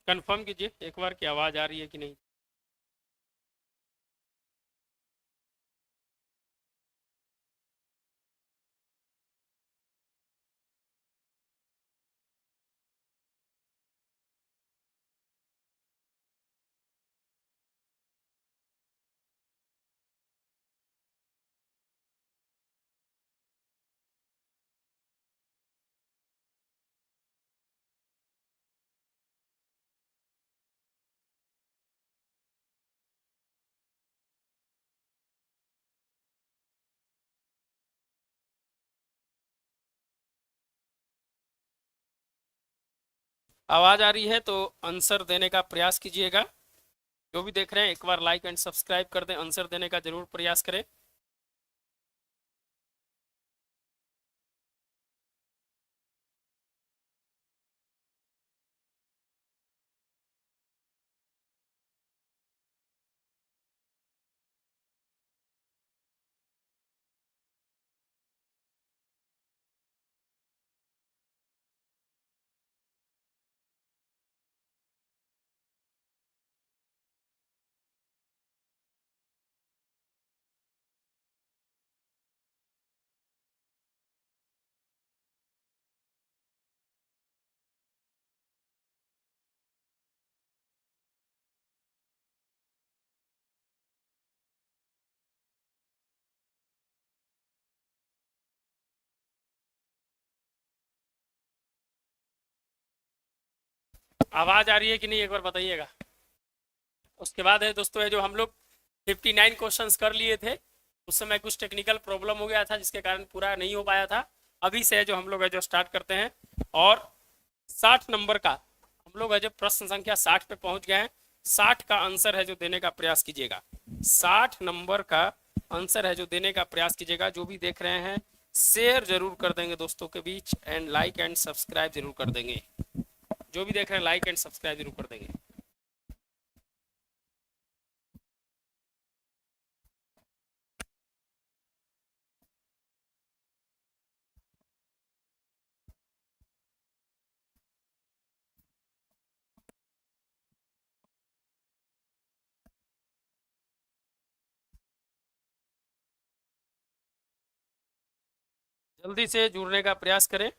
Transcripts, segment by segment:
Confirm कीजिए एक बार कि आवाज़ आ रही है कि नहीं। आवाज़ आ रही है तो आंसर देने का प्रयास कीजिएगा। जो भी देख रहे हैं एक बार लाइक एंड सब्सक्राइब कर दें, आंसर देने का जरूर प्रयास करें। आवाज़ आ रही है कि नहीं एक बार बताइएगा। उसके बाद है दोस्तों है जो हम लोग 59 क्वेश्चंस कर लिए थे। उस समय कुछ टेक्निकल प्रॉब्लम हो गया था जिसके कारण पूरा नहीं हो पाया था। अभी से है जो हम लोग है जो स्टार्ट करते हैं। और 60 नंबर का हम लोग है जो प्रश्न संख्या 60 पे पहुंच गए हैं। 60 का आंसर है जो देने का प्रयास कीजिएगा। 60 नंबर का आंसर है जो देने का प्रयास कीजिएगा। जो भी देख रहे हैं शेयर जरूर कर देंगे दोस्तों के बीच, एंड लाइक एंड सब्सक्राइब जरूर कर देंगे। जो भी देख रहे हैं लाइक एंड सब्सक्राइब जरूर कर देंगे। जल्दी से जुड़ने का प्रयास करें।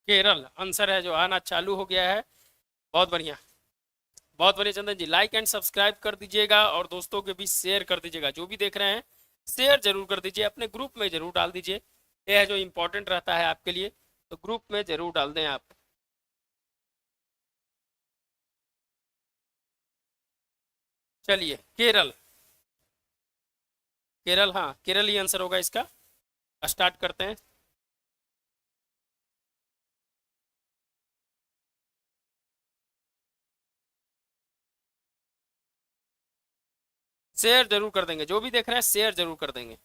केरल आंसर है जो आना चालू हो गया है। बहुत बढ़िया, बहुत बढ़िया चंदन जी। लाइक एंड सब्सक्राइब कर दीजिएगा और दोस्तों के बीच शेयर कर दीजिएगा। जो भी देख रहे हैं शेयर जरूर कर दीजिए, अपने ग्रुप में जरूर डाल दीजिए। यह है जो इम्पोर्टेंट रहता है आपके लिए, तो ग्रुप में जरूर डाल दें आप। चलिए केरल, केरल, हाँ केरल ही आंसर होगा इसका। स्टार्ट करते हैं। शेयर जरूर कर देंगे, जो भी देख रहे हैं शेयर जरूर कर देंगे।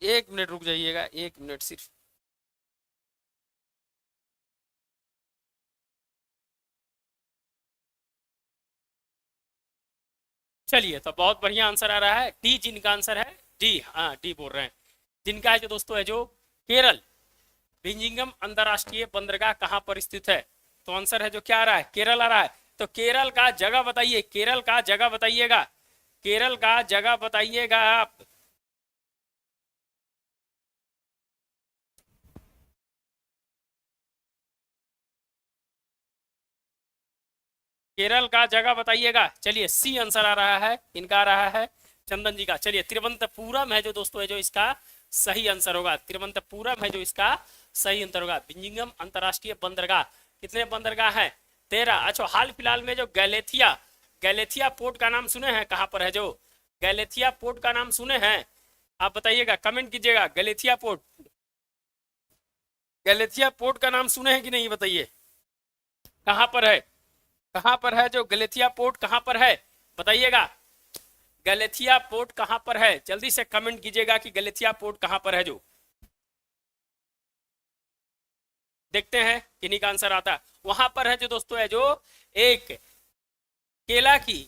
एक मिनट रुक जाइएगा, एक मिनट सिर्फ। चलिए तो बहुत बढ़िया आंसर आ रहा है डी, जिनका आंसर है डी, हाँ डी बोल रहे हैं। जिनका है जो दोस्तों है जो केरल, बिंजिंगम अंतरराष्ट्रीय बंदरगाह कहाँ पर स्थित है। तो आंसर है जो क्या आ रहा है, केरल आ रहा है। तो केरल का जगह बताइए, केरल का जगह बताइएगा, केरल का जगह बताइएगा आप। केरल का जगह बताइएगा। चलिए सी आंसर आ रहा है, इनका आ रहा है चंदन जी का। चलिए तिरुवनंतपुरम है जो दोस्तों है जो इसका सही आंसर होगा। तिरुवनंतपुरम है जो इसका सही आंसर होगा। बिंजिंगम अंतरराष्ट्रीय बंदरगाह, कितने बंदरगाह हैं? 13। अच्छा, हाल फिलहाल में जो गैलेथिया, गैलेथिया पोर्ट का नाम सुने हैं? कहाँ पर है जो गैलेथिया पोर्ट का नाम सुने हैं? आप बताइएगा, कमेंट कीजिएगा। गैलेथिया पोर्ट, गैलेथिया पोर्ट का नाम सुने हैं कि नहीं, बताइए कहाँ पर है? कहाँ पर है जो गैलेथिया पोर्ट, कहाँ पर है बताइएगा। गैलेथिया पोर्ट कहाँ पर है? जल्दी से कमेंट कीजिएगा कि गैलेथिया पोर्ट कहाँ पर है जो। देखते हैं किन्हीं का आंसर आता है। वहां पर है जो दोस्तों है जो एक केला की,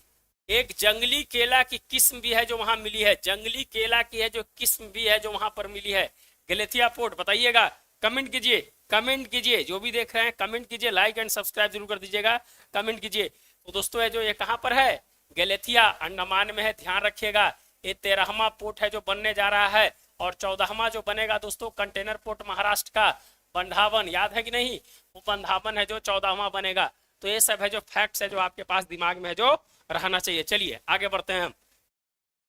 एक जंगली केला की किस्म भी है जो वहां मिली है। जंगली केला की है जो किस्म भी है जो वहां पर मिली है। गैलेथिया पोर्ट बताइएगा, कमेंट कीजिए, कमेंट कीजिए। जो भी देख रहे हैं कमेंट कीजिए, लाइक एंड सब्सक्राइब जरूर कर दीजिएगा, कमेंट कीजिए। तो दोस्तों है जो ये कहां पर है? गैलेथिया अंडमान में है, ध्यान रखिएगा। ये 13वां पोर्ट है जो बनने जा रहा है, और 14वां जो बनेगा दोस्तों कंटेनर पोर्ट महाराष्ट्र का बंधावन, याद है कि नहीं? वो बंधावन है जो 14वां बनेगा। तो ये सब है जो फैक्ट्स है जो आपके पास दिमाग में है जो रहना चाहिए। चलिए आगे बढ़ते हैं हम,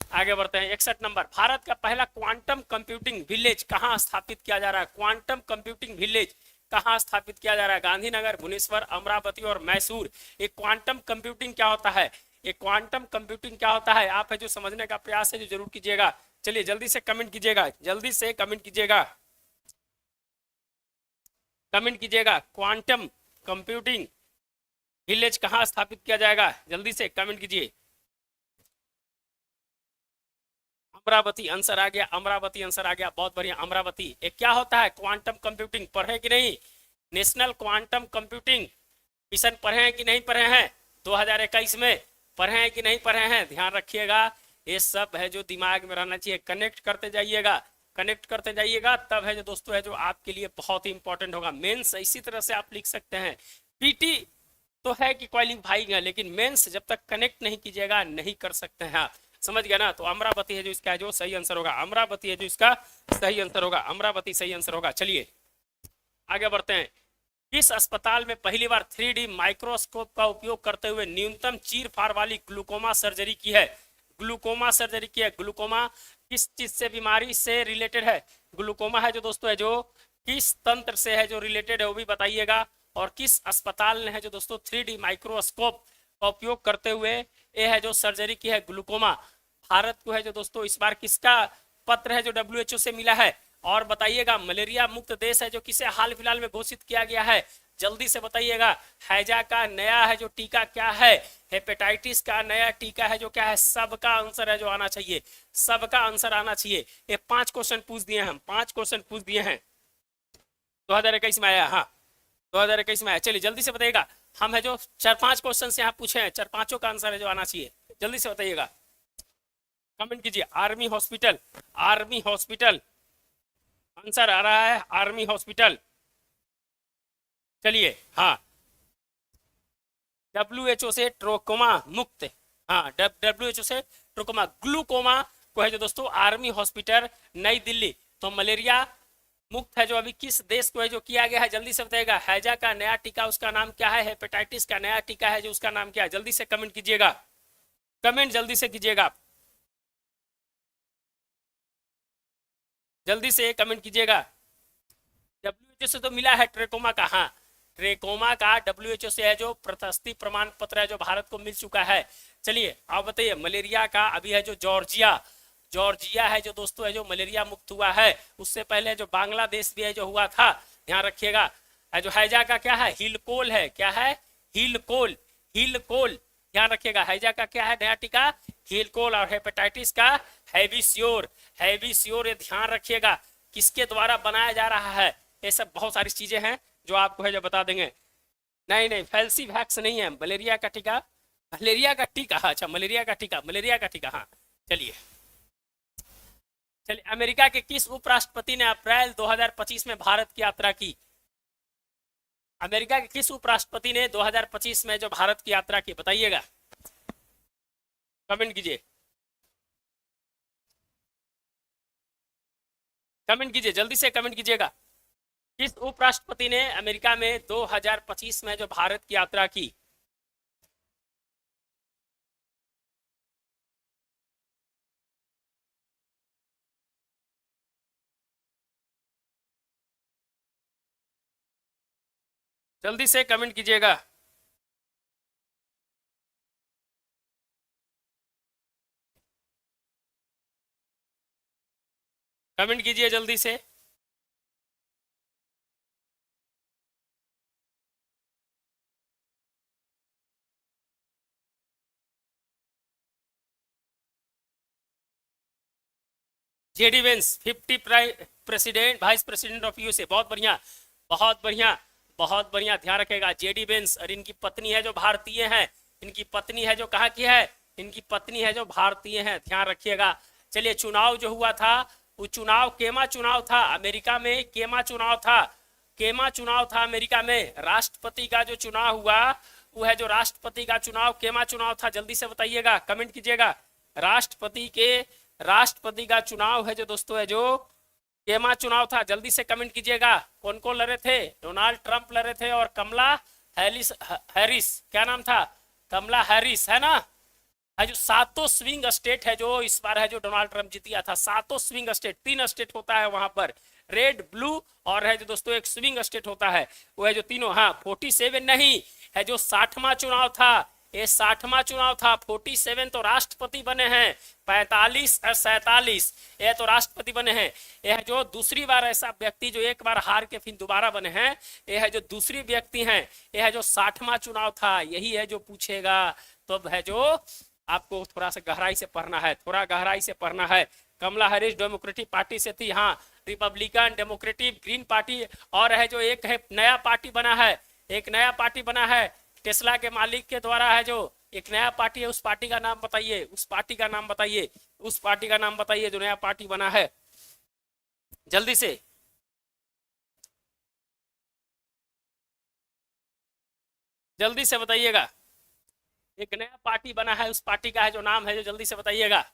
आगे बढ़ते हैं। 61 नंबर, भारत का पहला क्वांटम कंप्यूटिंग विलेज कहां स्थापित किया जा रहा है? क्वांटम कंप्यूटिंग विलेज कहां स्थापित किया जा रहा है? गांधीनगर, भुवनेश्वर, अमरावती और मैसूर। एक क्वांटम कंप्यूटिंग क्या होता है? एक क्वांटम कंप्यूटिंग क्या होता है? आप है जो समझने का प्रयास है जो जरूर कीजिएगा। चलिए जल्दी से कमेंट कीजिएगा, जल्दी से कमेंट कीजिएगा, कमेंट कीजिएगा। क्वांटम कंप्यूटिंग विलेज कहां स्थापित किया जाएगा? जल्दी से कमेंट कीजिए। अमरावती आंसर आ गया, अमरावती आंसर आ गया, बहुत बढ़िया, अमरावती। एक क्या होता है क्वांटम कंप्यूटिंग, पढ़े कि नहीं? नेशनल क्वांटम कंप्यूटिंग मिशन पढ़े हैं कि नहीं पढ़े हैं? 2021 में पढ़े हैं कि नहीं पढ़े हैं? ध्यान रखिएगा, ये सब है जो दिमाग में रहना चाहिए। कनेक्ट करते जाइएगा, कनेक्ट करते जाइएगा, तब है जो दोस्तों है जो आपके लिए बहुत ही इंपॉर्टेंट होगा। मेंस इसी तरह से आप लिख सकते हैं। पीटी तो है कि क्वालिफाई है, लेकिन मेंस जब तक कनेक्ट नहीं कीजिएगा नहीं कर सकते हैं आप, समझ गया ना? तो अमरावती है जो इसका जो सही आंसर होगा, अमरावती है जो इसका सही आंसर होगा, अमरावती सही आंसर होगा। चलिए आगे बढ़ते हैं। किस अस्पताल में पहली बार 3D माइक्रोस्कोप का उपयोग करते हुए न्यूनतम चीर फाड़ वाली ग्लूकोमा सर्जरी की है? ग्लूकोमा सर्जरी की है। ग्लूकोमा किस चीज से, बीमारी से रिलेटेड है? ग्लूकोमा है जो दोस्तों है जो किस तंत्र से है जो रिलेटेड है वो भी बताइएगा। और किस अस्पताल ने है जो दोस्तों 3D माइक्रोस्कोप का उपयोग करते हुए ये है जो सर्जरी की है ग्लूकोमा? भारत को है जो दोस्तों इस बार किसका पत्र है जो WHO से मिला है? और बताइएगा मलेरिया मुक्त देश है जो किसे हाल फिलहाल में घोषित किया गया है? जल्दी से बताइएगा। हैजा का नया है जो टीका क्या है? हेपेटाइटिस का नया टीका है जो क्या है? सबका आंसर है जो आना चाहिए, सबका आंसर आना चाहिए। ये 5 क्वेश्चन पूछ दिए हैं, 5 क्वेश्चन पूछ दिए हैं। 2021 में आया, हाँ 2021 में आया। चलिए जल्दी से बताइएगा। हम है जो 4-5 क्वेश्चन यहाँ पूछे हैं, 4-5 का आंसर है जो आना चाहिए। जल्दी से बताइएगा, कमेंट कीजिए। Army hospital, army hospital answer आ रहा है, आर्मी हॉस्पिटल। चलिए हाँ, WHO से ट्रोकोमा मुक्त, हाँ WHO से ट्रोकोमा, ग्लूकोमा को है जो दोस्तों आर्मी हॉस्पिटल नई दिल्ली। तो मलेरिया मुक्त है जो अभी किस देश को है जो किया गया है? जल्दी से बताइएगा। हैजा का नया टीका उसका नाम क्या है? हेपेटाइटिस का नया टीका है जो उसका नाम क्या है? जल्दी से कमेंट कीजिएगा, कमेंट जल्दी से कीजिएगा, जल्दी से कमेंट कीजिएगा। WHO से तो मिला है ट्रेकोमा का, हाँ ट्रेकोमा का WHO से है जो प्रशस्ति प्रमाण पत्र है जो भारत को मिल चुका है। चलिए आप बताइए मलेरिया का अभी है जो जॉर्जिया, जॉर्जिया है जो दोस्तों है जो मलेरिया मुक्त हुआ है। उससे पहले जो बांग्लादेश भी है जो हुआ था, ध्यान रखिएगा। जो हैजा का क्या है? हिलकोल है, क्या है? हिलकोल, हिलकोल, ध्यान रखिएगा। हैजा का क्या है नया टीका? हिलकोल। और हेपेटाइटिस का हैविस्योर, हैविस्योर, ये ध्यान रखिएगा। किसके द्वारा बनाया जा रहा है? ये सब बहुत सारी चीजें हैं जो आपको है जो बता देंगे। नहीं नहीं, फैल्सी वैक्स नहीं है, मलेरिया का टीका, मलेरिया का टीका, अच्छा मलेरिया का टीका, मलेरिया का टीका, हाँ। चलिए चलिए, अमेरिका के किस उपराष्ट्रपति ने अप्रैल 2025 में भारत की यात्रा की? अमेरिका के किस उपराष्ट्रपति ने 2025 में जो भारत की यात्रा की बताइएगा, कमेंट कीजिए, कमेंट कीजिए, जल्दी से कमेंट कीजिएगा। किस उपराष्ट्रपति ने अमेरिका में 2025 में जो भारत की यात्रा की? जल्दी से कमेंट कीजिएगा। कमेंट कीजिए जल्दी से। JD Vance 50 president vice president of USA, बहुत बढ़िया, बहुत बढ़िया, बहुत बढ़िया। ध्यान रखेगा जेडी वेंस, और इनकी पत्नी है जो भारतीय है, इनकी पत्नी है जो कहाँ की है, इनकी पत्नी है जो भारतीय है, ध्यान रखिएगा। चलिए, चुनाव जो हुआ था वो चुनाव केमा चुनाव था, अमेरिका में केमा चुनाव था, केमा चुनाव था अमेरिका में। राष्ट्रपति का जो चुनाव हुआ वो है जो राष्ट्रपति का चुनाव केमा चुनाव था, जल्दी से बताइएगा, कमेंट कीजिएगा। राष्ट्रपति का चुनाव है जो दोस्तों है जो केमा चुनाव था, जल्दी से कमेंट कीजिएगा। कौन कौन लड़े थे? डोनाल्ड ट्रंप लड़े थे और कमला हैरिस, क्या नाम था? कमला हैरिस, है ना? है जो सातों स्विंग स्टेट है जो इस बार है जो डोनाल्ड ट्रंप जीतिया था, सातों स्विंग स्टेट, 3 स्टेट होता है वहां पर, रेड ब्लू और है जो दोस्तों एक स्विंग स्टेट होता है, वो है जो तीनों। हाँ, 47 नहीं, है जो 60वां चुनाव था, ये 60वां चुनाव था। 47 तो राष्ट्रपति बने हैं, 45 और 47 ये तो राष्ट्रपति बने हैं। यह है जो दूसरी बार ऐसा व्यक्ति जो एक बार हार के फिर दोबारा बने हैं, यह है जो दूसरी व्यक्ति हैं। यह है जो 60वां चुनाव था, यही है जो पूछेगा। तो है जो आपको थोड़ा सा गहराई से पढ़ना है, थोड़ा गहराई से पढ़ना है। कमला हैरिस डेमोक्रेटिक पार्टी से थी, हाँ, रिपब्लिकन, डेमोक्रेटिक, ग्रीन पार्टी, और है जो एक है नया पार्टी बना है, एक नया पार्टी बना है टेस्ला के मालिक के द्वारा, है जो एक नया पार्टी है, उस पार्टी का नाम बताइए, उस पार्टी का नाम बताइए, उस पार्टी का नाम बताइए जो नया पार्टी बना है, जल्दी से। जल्दी से बताइएगा, एक नया पार्टी बना है, उस पार्टी का है जो नाम है जो जल्दी से बताइएगा।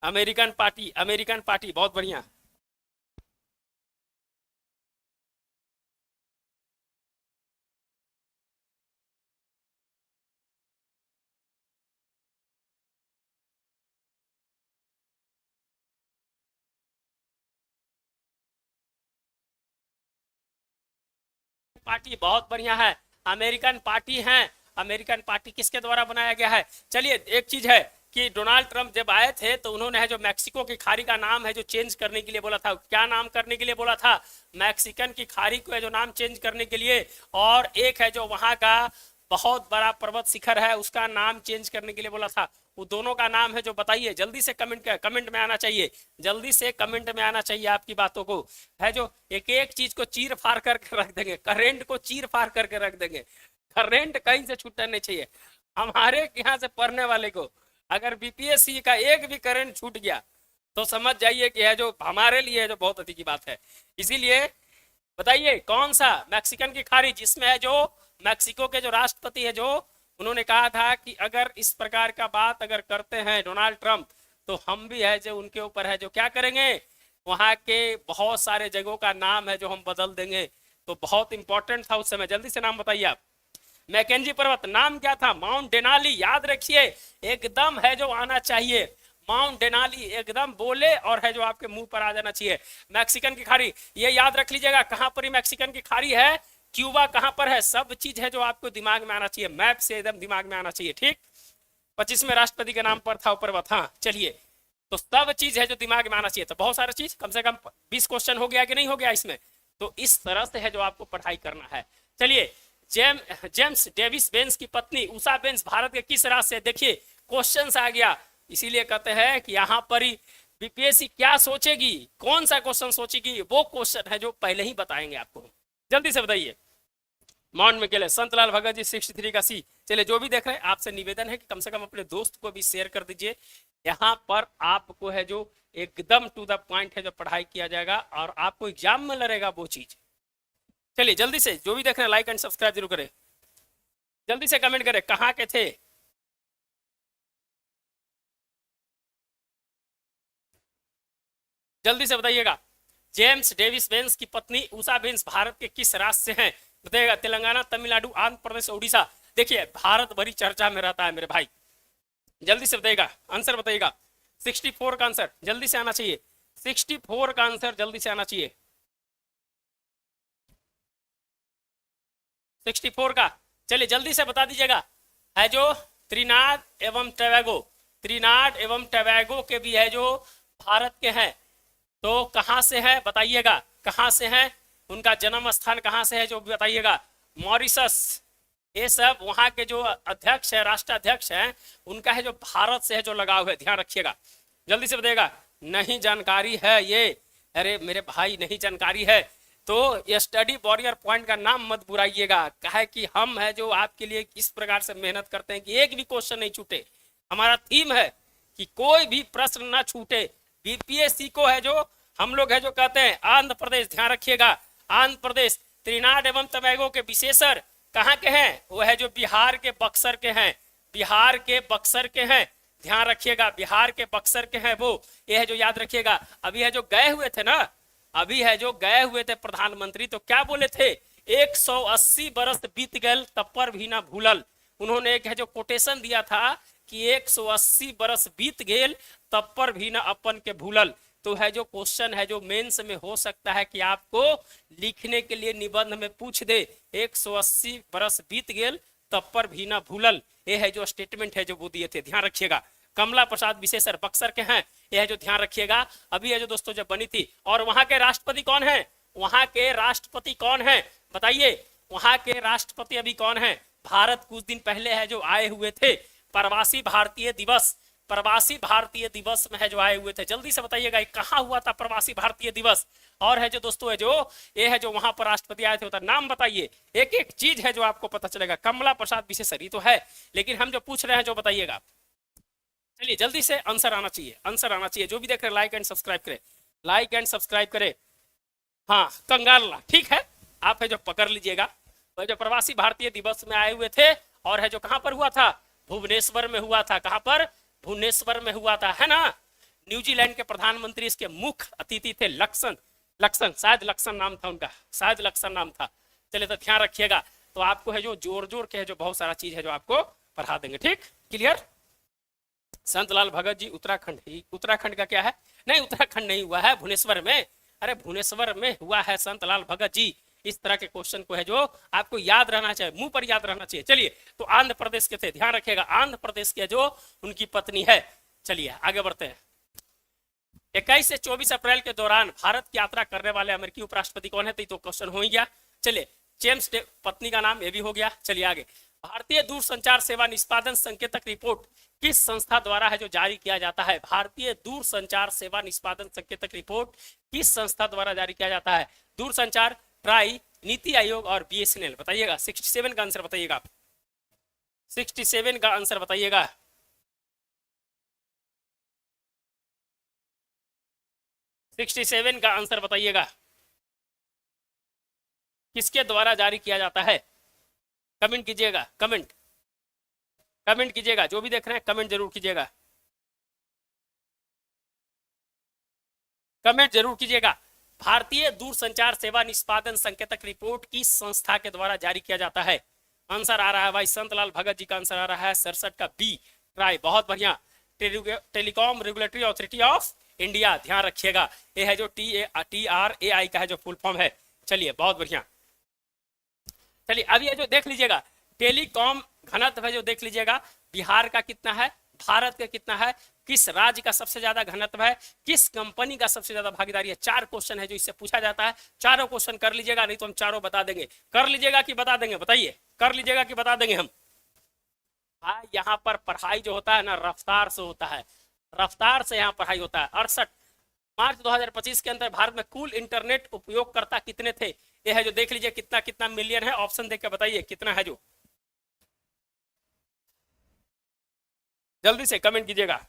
अमेरिकन पार्टी, अमेरिकन पार्टी, बहुत बढ़िया। पार्टी बहुत बढ़िया है, अमेरिकन पार्टी है। अमेरिकन पार्टी किसके द्वारा बनाया गया है? चलिए, एक चीज है कि डोनाल्ड ट्रंप जब आए थे तो उन्होंने है जो मैक्सिको की खाड़ी का नाम है जो चेंज करने के लिए बोला था। क्या नाम करने के लिए बोला था? मैक्सिकन की खाड़ी को है जो नाम चेंज करने के लिए, और एक है जो वहां का बहुत बड़ा पर्वत शिखर है उसका नाम चेंज करने के लिए बोला था। वो दोनों का नाम है जो बताइए, जल्दी से कमेंट में आना चाहिए, जल्दी से कमेंट में आना चाहिए आपकी बातों को। है जो एक एक चीज को चीर फाड़ करके रख देंगे, करेंट को चीर फाड़ करके रख देंगे, करेंट कहीं से छूटना नहीं चाहिए। हमारे यहाँ से पढ़ने वाले को अगर बीपीएससी का एक भी करंट छूट गया तो समझ जाइए कि है जो हमारे लिए है जो बहुत अच्छी की बात है। इसीलिए बताइए कौन सा मैक्सिकन की खाड़ी जिसमें है जो मैक्सिको के जो राष्ट्रपति है जो उन्होंने कहा था कि अगर इस प्रकार का बात अगर करते हैं डोनाल्ड ट्रंप तो हम भी है जो उनके ऊपर है जो क्या करेंगे, वहां के बहुत सारे जगहों का नाम है जो हम बदल देंगे। तो बहुत इंपॉर्टेंट था उस समय, जल्दी से नाम बताइए आप। मैकेंजी पर्वत, नाम क्या था? माउंट डेनाली, याद रखिए, एकदम है जो आना चाहिए, माउंट डेनाली एकदम बोले और है जो आपके मुंह पर आ जाना चाहिए। मैक्सिकन की खाड़ी, ये याद रख लीजिएगा, कहां पर मैक्सिकन की खाड़ी है, क्यूबा कहां पर है, सब चीज है जो आपको दिमाग में आना चाहिए, मैप से एकदम दिमाग में आना चाहिए, ठीक। 25वें राष्ट्रपति के नाम पर था पर्वत, हाँ। चलिए, तो सब चीज है जो दिमाग में आना चाहिए, तो बहुत सारा चीज, कम से कम 20 क्वेश्चन हो गया कि नहीं हो गया इसमें। तो इस तरह से है जो आपको पढ़ाई करना है। चलिए, जेम्स डेविस बेंस की पत्नी उषा बेंस भारत के किस राज्य से? देखिए, क्वेश्चन आ गया, इसीलिए कहते हैं कि यहाँ पर ही बीपीएससी क्या सोचेगी, कौन सा क्वेश्चन सोचेगी, वो क्वेश्चन है जो पहले ही बताएंगे आपको। जल्दी से बताइए। माउंट मैकले, संतलाल भगत जी 63 का सी। चलिए, जो भी देख रहे हैं आपसे निवेदन है कि कम से कम अपने दोस्त को भी शेयर कर दीजिए। यहाँ पर आपको है जो एकदम टू द पॉइंट है जो पढ़ाई किया जाएगा और आपको एग्जाम में लड़ेगा वो चीज। चलिए, जल्दी से जो भी देख रहे हैं लाइक एंड सब्सक्राइब जरूर करें, जल्दी से कमेंट करें कहाँ के थे। जल्दी से बताइएगा। जेम्स डेविस बेंस की पत्नी उषा बेंस भारत के किस राज्य से हैं? बताइएगा। तेलंगाना, तमिलनाडु, आंध्र प्रदेश, उड़ीसा। देखिए, भारत भरी चर्चा में रहता है मेरे भाई, जल्दी से बताइएगा, आंसर बताइएगा। 64 का आंसर जल्दी से आना चाहिए, 64 का आंसर जल्दी से आना चाहिए, 64 का। चलिए जल्दी से बता दीजिएगा। है जो त्रिनाद एवं टोबैगो, त्रिनाद एवं टोबैगो के भी है जो भारत के हैं, तो कहां से है बताइएगा, कहां से है, उनका जन्म स्थान कहां से है जो बताइएगा। मॉरिशस, ये सब वहां के जो अध्यक्ष है, राष्ट्राध्यक्ष हैं, उनका है जो भारत से है जो लगाव है, ध्यान रखिएगा। जल्दी से बताइएगा। नहीं जानकारी है ये, अरे मेरे भाई नहीं जानकारी है तो ये स्टडी वॉरियर पॉइंट का नाम मत बुराइएगा, कहे कि हम है जो आपके लिए इस प्रकार से मेहनत करते हैं कि एक भी क्वेश्चन नहीं छूटे। हमारा थीम है कि कोई भी प्रश्न ना छूटे। बीपीएससी को है जो हम लोग है जो कहते हैं आंध्र प्रदेश, ध्यान रखिएगा, आंध्र प्रदेश। त्रिनाद एवं टोबैगो के विशेषर कहाँ के हैं, वो है जो बिहार के बक्सर के हैं, बिहार के बक्सर के हैं, ध्यान रखिएगा, बिहार के बक्सर के हैं वो, ये है जो याद रखिएगा। अभी है जो गए हुए थे ना, अभी है जो गए हुए थे प्रधानमंत्री, तो क्या बोले थे, 180 बरस बीत गए तब पर भी ना भूलल। उन्होंने एक है जो कोटेशन दिया था कि 180 बरस बीत गए तब पर भी ना अपन के भूलल। तो है जो क्वेश्चन है जो मेंस में हो सकता है कि आपको लिखने के लिए निबंध में पूछ दे 180 बरस बीत गए तब पर भी ना भूलल, ये है जो स्टेटमेंट है जो वो दिए थे, ध्यान रखिएगा। कमला प्रसाद विशेषर बक्सर के हैं, यह है जो ध्यान रखिएगा। अभी है जो दोस्तों जब बनी थी, और वहां के राष्ट्रपति कौन है, वहां के राष्ट्रपति कौन है बताइए, वहां के राष्ट्रपति अभी कौन है। भारत कुछ दिन पहले है जो आए हुए थे, प्रवासी भारतीय दिवस, प्रवासी भारतीय दिवस में है जो आए हुए थे। जल्दी से बताइएगा कहाँ हुआ था प्रवासी भारतीय दिवस। और है जो दोस्तों है जो ये है जो वहां पर राष्ट्रपति आए थे, नाम बताइए, एक एक चीज है जो आपको पता चलेगा। कमला प्रसाद विशेषर ही तो है, लेकिन हम जो पूछ रहे हैं जो बताइएगा। चलिए जल्दी से आंसर आना चाहिए, आंसर आना चाहिए। जो भी देख रहे लाइक एंड सब्सक्राइब करे, लाइक एंड सब्सक्राइब करे। हाँ कंगाल, ठीक है, आप है जो पकड़ लीजिएगा। तो जो प्रवासी भारतीय दिवस में आए हुए थे, और है जो कहां पर हुआ था, भुवनेश्वर में हुआ था। कहां पर, भुवनेश्वर में हुआ था, है ना। न्यूजीलैंड के प्रधानमंत्री इसके मुख्य अतिथि थे, लक्सन, लक्सन, शायद लक्सन नाम था उनका, शायद लक्सन नाम था। चलिए तो ध्यान रखिएगा। तो आपको है जो जोर जोर के है जो बहुत सारा चीज है जो आपको पढ़ा देंगे, ठीक, क्लियर। संतलाल भगत जी उत्तराखंड, उत्तराखंड का क्या है, नहीं उत्तराखंड नहीं हुआ है, भुवनेश्वर में, अरे भुवनेश्वर में हुआ है संतलाल भगत जी। इस तरह के क्वेश्चन को है जो आपको याद रहना चाहिए, मुंह पर याद रहना चाहिए। चलिए तो आंध्र प्रदेश के थे, ध्यान रखिएगा, आंध्र प्रदेश के जो उनकी पत्नी है। चलिए आगे बढ़ते हैं। 21 से 24 अप्रैल के दौरान भारत की यात्रा करने वाले अमेरिकी उपराष्ट्रपति कौन है, तो क्वेश्चन हो ही गया। चलिए जेम्स पत्नी का नाम ये भी हो गया। चलिए आगे, भारतीय दूरसंचार सेवा निष्पादन संकेतक रिपोर्ट किस संस्था द्वारा है जो जारी किया जाता है। भारतीय दूरसंचार सेवा निष्पादन संकेतक रिपोर्ट किस संस्था द्वारा जारी किया जाता है। दूरसंचार, ट्राई, नीति आयोग और बीएसएनएल। बताइएगा 67 का आंसर बताइएगा, 67 का आंसर बताइएगा। सिक्सटी सेवन का आंसर बताइएगा, किसके द्वारा जारी किया जाता है। कमेंट कीजिएगा, कमेंट, कमेंट कीजिएगा, जो भी देख रहे हैं कमेंट जरूर कीजिएगा, कमेंट जरूर कीजिएगा। भारतीय दूरसंचार सेवा निष्पादन संकेतक रिपोर्ट किस संस्था के द्वारा जारी किया जाता है। आंसर आ रहा है भाई संतलाल भगत जी का आंसर आ रहा है 67 का बी, ट्राई, बहुत बढ़िया। Telecom regulatory authority of India, ध्यान रखिएगा, ये है जो TRAI का है जो फुल फॉर्म है। चलिए बहुत बढ़िया। चलिए अभी ये जो देख लीजिएगा, टेलीकॉम घनत्व है जो देख लीजिएगा, बिहार का कितना है, भारत का कितना है, किस राज्य का सबसे ज्यादा घनत्व है, किस कंपनी का सबसे ज्यादा भागीदारी है। 4 क्वेश्चन है जो इससे पूछा जाता है। चारों क्वेश्चन कर लीजिएगा, नहीं तो हम चारों बता देंगे। कर लीजिएगा कि बता देंगे, बताइए, कर लीजिएगा कि बता देंगे हम। हाँ यहाँ पर पढ़ाई जो होता है ना रफ्तार से होता है, रफ्तार से यहाँ पढ़ाई होता है। 68 मार्च 2025 के अंदर भारत में कुल इंटरनेट उपयोगकर्ता कितने थे। ये है जो देख लीजिए कितना कितना मिलियन है, ऑप्शन देख के बताइए कितना है जो, जल्दी से कमेंट कीजिएगा,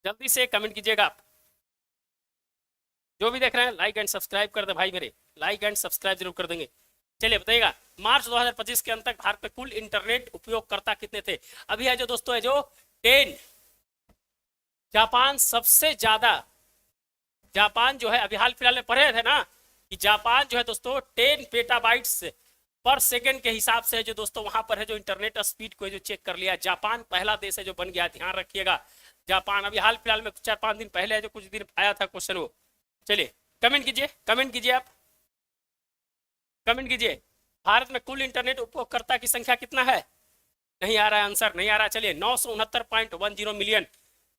जल्दी से कमेंट कीजिएगा आप। जो भी देख रहे हैं लाइक एंड सब्सक्राइब कर दे भाई मेरे, लाइक एंड सब्सक्राइब जरूर कर देंगे। चलिए बताइएगा मार्च 2025 के अंत तक भारत में कुल इंटरनेट उपयोगकर्ता कितने थे। अभी है जो दोस्तों है जो 10, जापान सबसे ज्यादा, जापान जो है अभी हाल फिलहाल में पढ़े थे ना कि जापान जो है दोस्तों 10 पेटाबाइट्स पर सेकंड के हिसाब से जो दोस्तों वहां पर है जो इंटरनेट स्पीड को जो चेक कर लिया। जापान पहला देश है जो बन गया, ध्यान रखिएगा। जापान अभी हाल फिलहाल में 4-5 दिन पहले है जो कुछ दिन आया था क्वेश्चन वो। चलिए कमेंट कीजिए, कमेंट कीजिए, आप कमेंट कीजिए। भारत में कुल इंटरनेट उपयोगकर्ता की संख्या कितना है? नहीं आ रहा है आंसर, नहीं आ रहा। चलिए 969.10 मिलियन।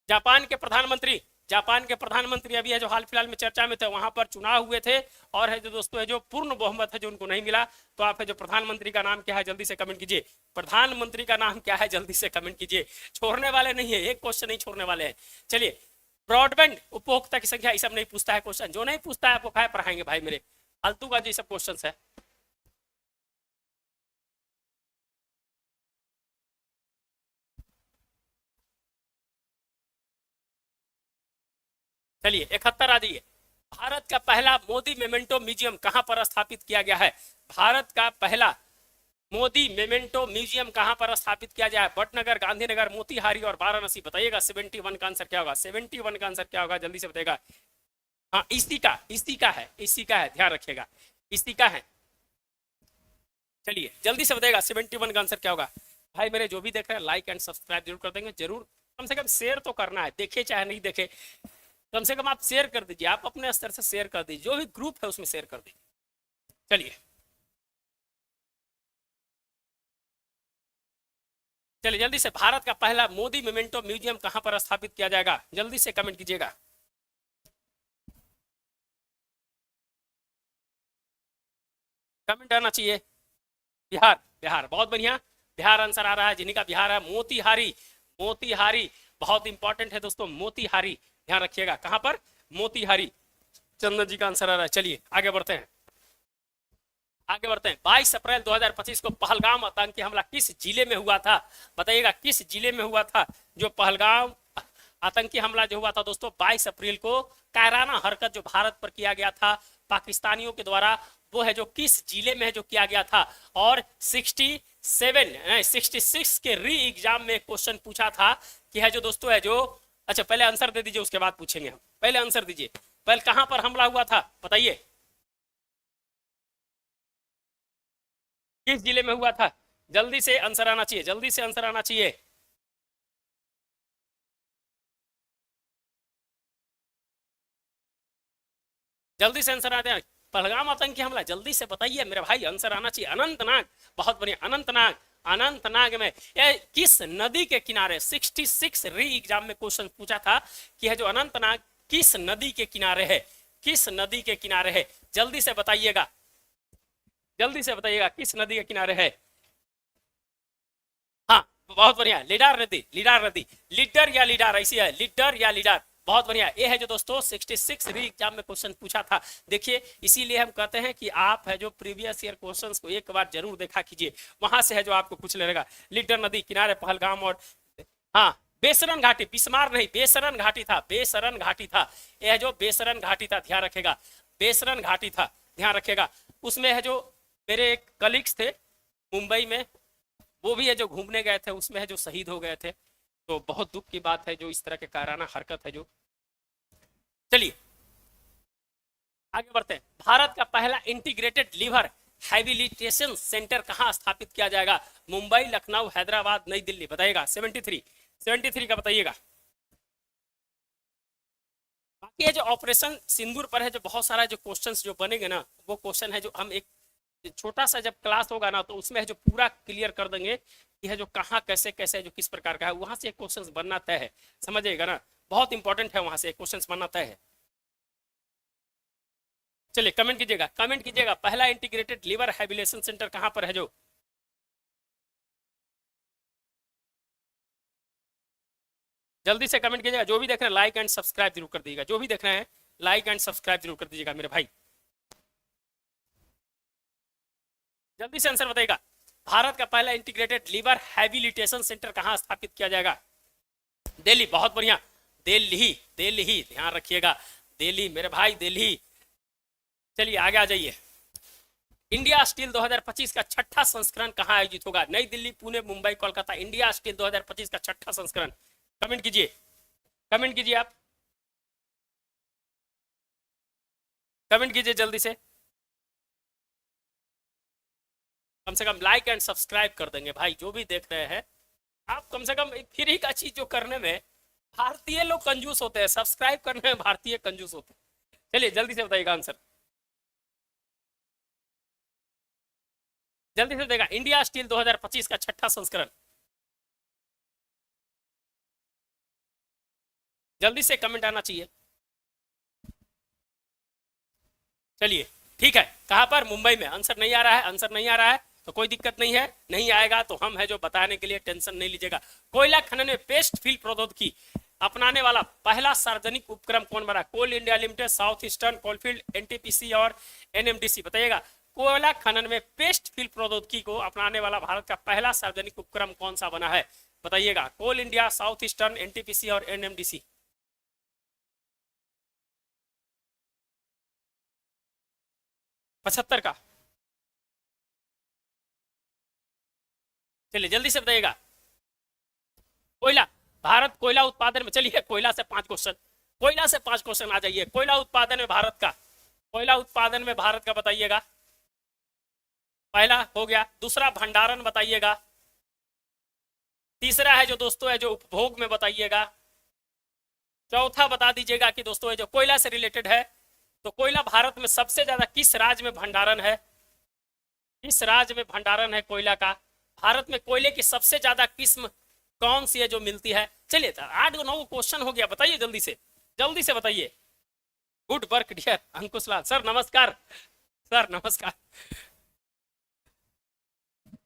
जापान के प्रधानमंत्री, जापान के प्रधानमंत्री अभी है जो हाल फिलहाल में चर्चा में थे, वहां पर चुनाव हुए थे और है जो दोस्तों है जो पूर्ण बहुमत है जो उनको नहीं मिला। तो आप है जो प्रधानमंत्री का नाम क्या है जल्दी से कमेंट कीजिए। प्रधानमंत्री का नाम क्या है जल्दी से कमेंट कीजिए। छोड़ने वाले नहीं है, एक क्वेश्चन नहीं छोड़ने वाले हैं। चलिए ब्रॉडबैंड उपभोक्ता की संख्या, ये सब नहीं पूछता है क्वेश्चन, जो नहीं पूछता है आपको क्या पढ़ाएंगे भाई मेरे, फालतू का जो सब क्वेश्चन है। चलिए 71 आ जाइए। भारत का पहला मोदी मेमेंटो म्यूजियम कहां पर स्थापित किया गया है? भारत का पहला मोदी मेमेंटो म्यूजियम कहां पर स्थापित किया गया है? भटनगर, गांधीनगर, मोतिहारी और वाराणसी। बताइएगा 71 का आंसर क्या होगा? 71 का आंसर क्या होगा जल्दी से बताइएगा। हाँ इसी का, इसी का है, इसी का है, ध्यान रखिएगा, इसी का है। चलिए जल्दी से बताइएगा 71 का आंसर क्या होगा। भाई मेरे जो भी देख रहे हैं लाइक एंड सब्सक्राइब जरूर कर देंगे, जरूर कम से कम शेयर तो करना है, देखे चाहे नहीं देखे, कम से कम आप शेयर कर दीजिए, आप अपने स्तर से शेयर कर दीजिए, जो भी ग्रुप है उसमें शेयर कर दीजिए। चलिए चलिए जल्दी से, भारत का पहला मोदी मेमेंटो म्यूजियम कहां पर स्थापित किया जाएगा? जल्दी से कमेंट कीजिएगा। कमेंट आना चाहिए। बिहार, बिहार बहुत बढ़िया, बिहार आंसर आ रहा है, जिन्हीं का बिहार है। मोतिहारी, मोतिहारी बहुत इंपॉर्टेंट है दोस्तों, मोतिहारी ध्यान रखिएगा, कहां पर? मोतिहारी। चंदन जी का आंसर आ रहा है। चलिए आगे बढ़ते हैं, आगे बढ़ते हैं। 22 अप्रैल 2025 को पहलगाम आतंकी हमला किस जिले में हुआ था? बताइएगा किस जिले में हुआ था जो पहलगाम आतंकी हमला जो हुआ था दोस्तों 22 अप्रैल को, कायराना हरकत जो भारत पर किया गया था पाकिस्तानियों के द्वारा, वो है जो किस जिले में है जो किया गया था? और 66 के री एग्जाम में क्वेश्चन पूछा था कि है जो दोस्तों है जो, अच्छा पहले आंसर दे दीजिए उसके बाद पूछेंगे हम, पहले आंसर दीजिए, पहले कहां पर हमला हुआ था बताइए, किस जिले में हुआ था? जल्दी से आंसर आना चाहिए, जल्दी से आंसर आना चाहिए। जल्दी से आंसर आते हैं। पहलगाम आतंकी हमला, जल्दी से बताइए मेरे भाई, आंसर आना चाहिए। अनंतनाग, बहुत बढ़िया, अनंतनाग। अनंतनाग में ये किस नदी के किनारे, 66 री एग्जाम में क्वेश्चन पूछा था कि है जो अनंतनाग किस नदी के किनारे है, किस नदी के किनारे है? जल्दी से बताइएगा, जल्दी से बताइएगा किस नदी के किनारे है। हाँ बहुत बढ़िया, लिडार नदी, लिडार नदी, लीडर या लिडार ऐसी है, लीडर या लिडार, बहुत बढ़िया। ये है जो दोस्तों 66 री एग्जाम में क्वेश्चन पूछा था। देखिए इसीलिए हम कहते हैं कि आप है जो प्रीवियस ईयर क्वेश्चंस को एक बार जरूर देखा कीजिए, वहां से है जो आपको कुछ लगेगा। लीडर नदी किनारे पहलगाम और, हाँ बेसरन घाटी, बिस्मार नहीं, बेसरन घाटी था, बेसरन घाटी था, यह जो बेसरन घाटी था, ध्यान रखेगा, बेसरन घाटी था, ध्यान रखेगा। उसमें है जो मेरे एक कलीग्स थे मुंबई में, वो भी है जो घूमने गए थे, उसमें है जो शहीद हो गए थे। तो बहुत दुख की बात है जो इस तरह के कायराना हरकत है जो। चलिए आगे बढ़ते हैं। भारत का पहला इंटीग्रेटेड लिवर हैबिलिटेशन सेंटर कहां स्थापित किया जाएगा? मुंबई, लखनऊ, हैदराबाद, नई दिल्ली। बताइएगा 73, 73 का बताइएगा। बाकी ये जो ऑपरेशन सिंदूर पर है जो बहुत सारा जो क्वेश्चंस जो बनेंगे ना, वो क्वेश्चन है जो हम एक छोटा सा जब क्लास होगा ना तो उसमें है जो पूरा क्लियर कर देंगे कि है जो कहाँ कैसे कैसे जो किस प्रकार का है, वहां से क्वेश्चंस बनना तय है, समझिएगा ना, बहुत इंपॉर्टेंट है, वहां से क्वेश्चंस बनना तय है। चलिए कमेंट कीजिएगा, कमेंट कीजिएगा, पहला इंटीग्रेटेड लिवर हैबिलेशन सेंटर कहां पर है जो? जल्दी से कमेंट कीजिएगा, जो भी देख रहे हैं लाइक एंड सब्सक्राइब जरूर कर दीजिएगा, जो भी देख रहे हैं लाइक एंड सब्सक्राइब जरूर कर दीजिएगा मेरे भाई। जल्दी से आंसर बताइएगा। भारत का पहला इंटीग्रेटेड लिवर हैबिलिटेशन सेंटर कहां स्थापित किया जाएगा? दिल्ली, बहुत बढ़िया, दिल्ली, दिल्ली ध्यान रखिएगा, दिल्ली मेरे भाई, दिल्ली। चलिए आगे आ जाइए। इंडिया स्टील 2025 का छठा संस्करण कहां आयोजित होगा? नई दिल्ली, पुणे, मुंबई, कोलकाता। इंडिया स्टील 2025 का छठा संस्करण, कमेंट कीजिए, कमेंट कीजिए, आप कमेंट कीजिए जल्दी से। कम से कम लाइक एंड सब्सक्राइब कर देंगे भाई, जो भी देख रहे हैं आप। कम से कम एक फ्री का चीज जो करने में भारतीय लोग कंजूस होते हैं, सब्सक्राइब करने में भारतीय कंजूस होते हैं। चलिए जल्दी से बताइएगा आंसर, जल्दी से देगा। इंडिया स्टील 2025 का छठा संस्करण, जल्दी से कमेंट आना चाहिए। चलिए ठीक है, कहां पर? मुंबई में। आंसर नहीं आ रहा है, आंसर नहीं आ रहा है तो कोई दिक्कत नहीं है, नहीं आएगा तो हम है जो बताने के लिए, टेंशन नहीं लीजिएगा। कोयला खनन में पेस्ट फिल प्रौद्योगिकी अपनाने वाला पहला सार्वजनिक उपक्रम कौन बना? Coal India Limited, South Eastern Coalfield, NTPC और एनएमडीसी। बताइएगा, कोयला खनन में पेस्ट फिल प्रौद्योगिकी को अपनाने वाला भारत का पहला सार्वजनिक उपक्रम कौन सा बना है? बताइएगा, कोल इंडिया, साउथ ईस्टर्न, एनटीपीसी और एनएमडीसी। 75 का। चलिए जल्दी से बताइएगा। कोयला, भारत कोयला उत्पादन में, चलिए कोयला से 5 क्वेश्चन, कोयला से 5 क्वेश्चन आ जाइए। कोयला उत्पादन में भारत का, कोयला उत्पादन में भारत का बताइएगा, पहला हो गया। दूसरा भंडारण बताइएगा। तीसरा है जो दोस्तों है जो उपभोग में बताइएगा। चौथा बता दीजिएगा कि दोस्तों है जो कोयला से रिलेटेड है, तो कोयला भारत में सबसे ज्यादा किस राज्य में भंडारण है? किस राज्य में भंडारण है कोयला का? भारत में कोयले की सबसे ज्यादा किस्म कौन सी है जो मिलती है? चलिए 8-9 क्वेश्चन हो गया, बताइए जल्दी से बताइए। गुड वर्क डियर अंकुश लाल सर, नमस्कार सर, नमस्कार।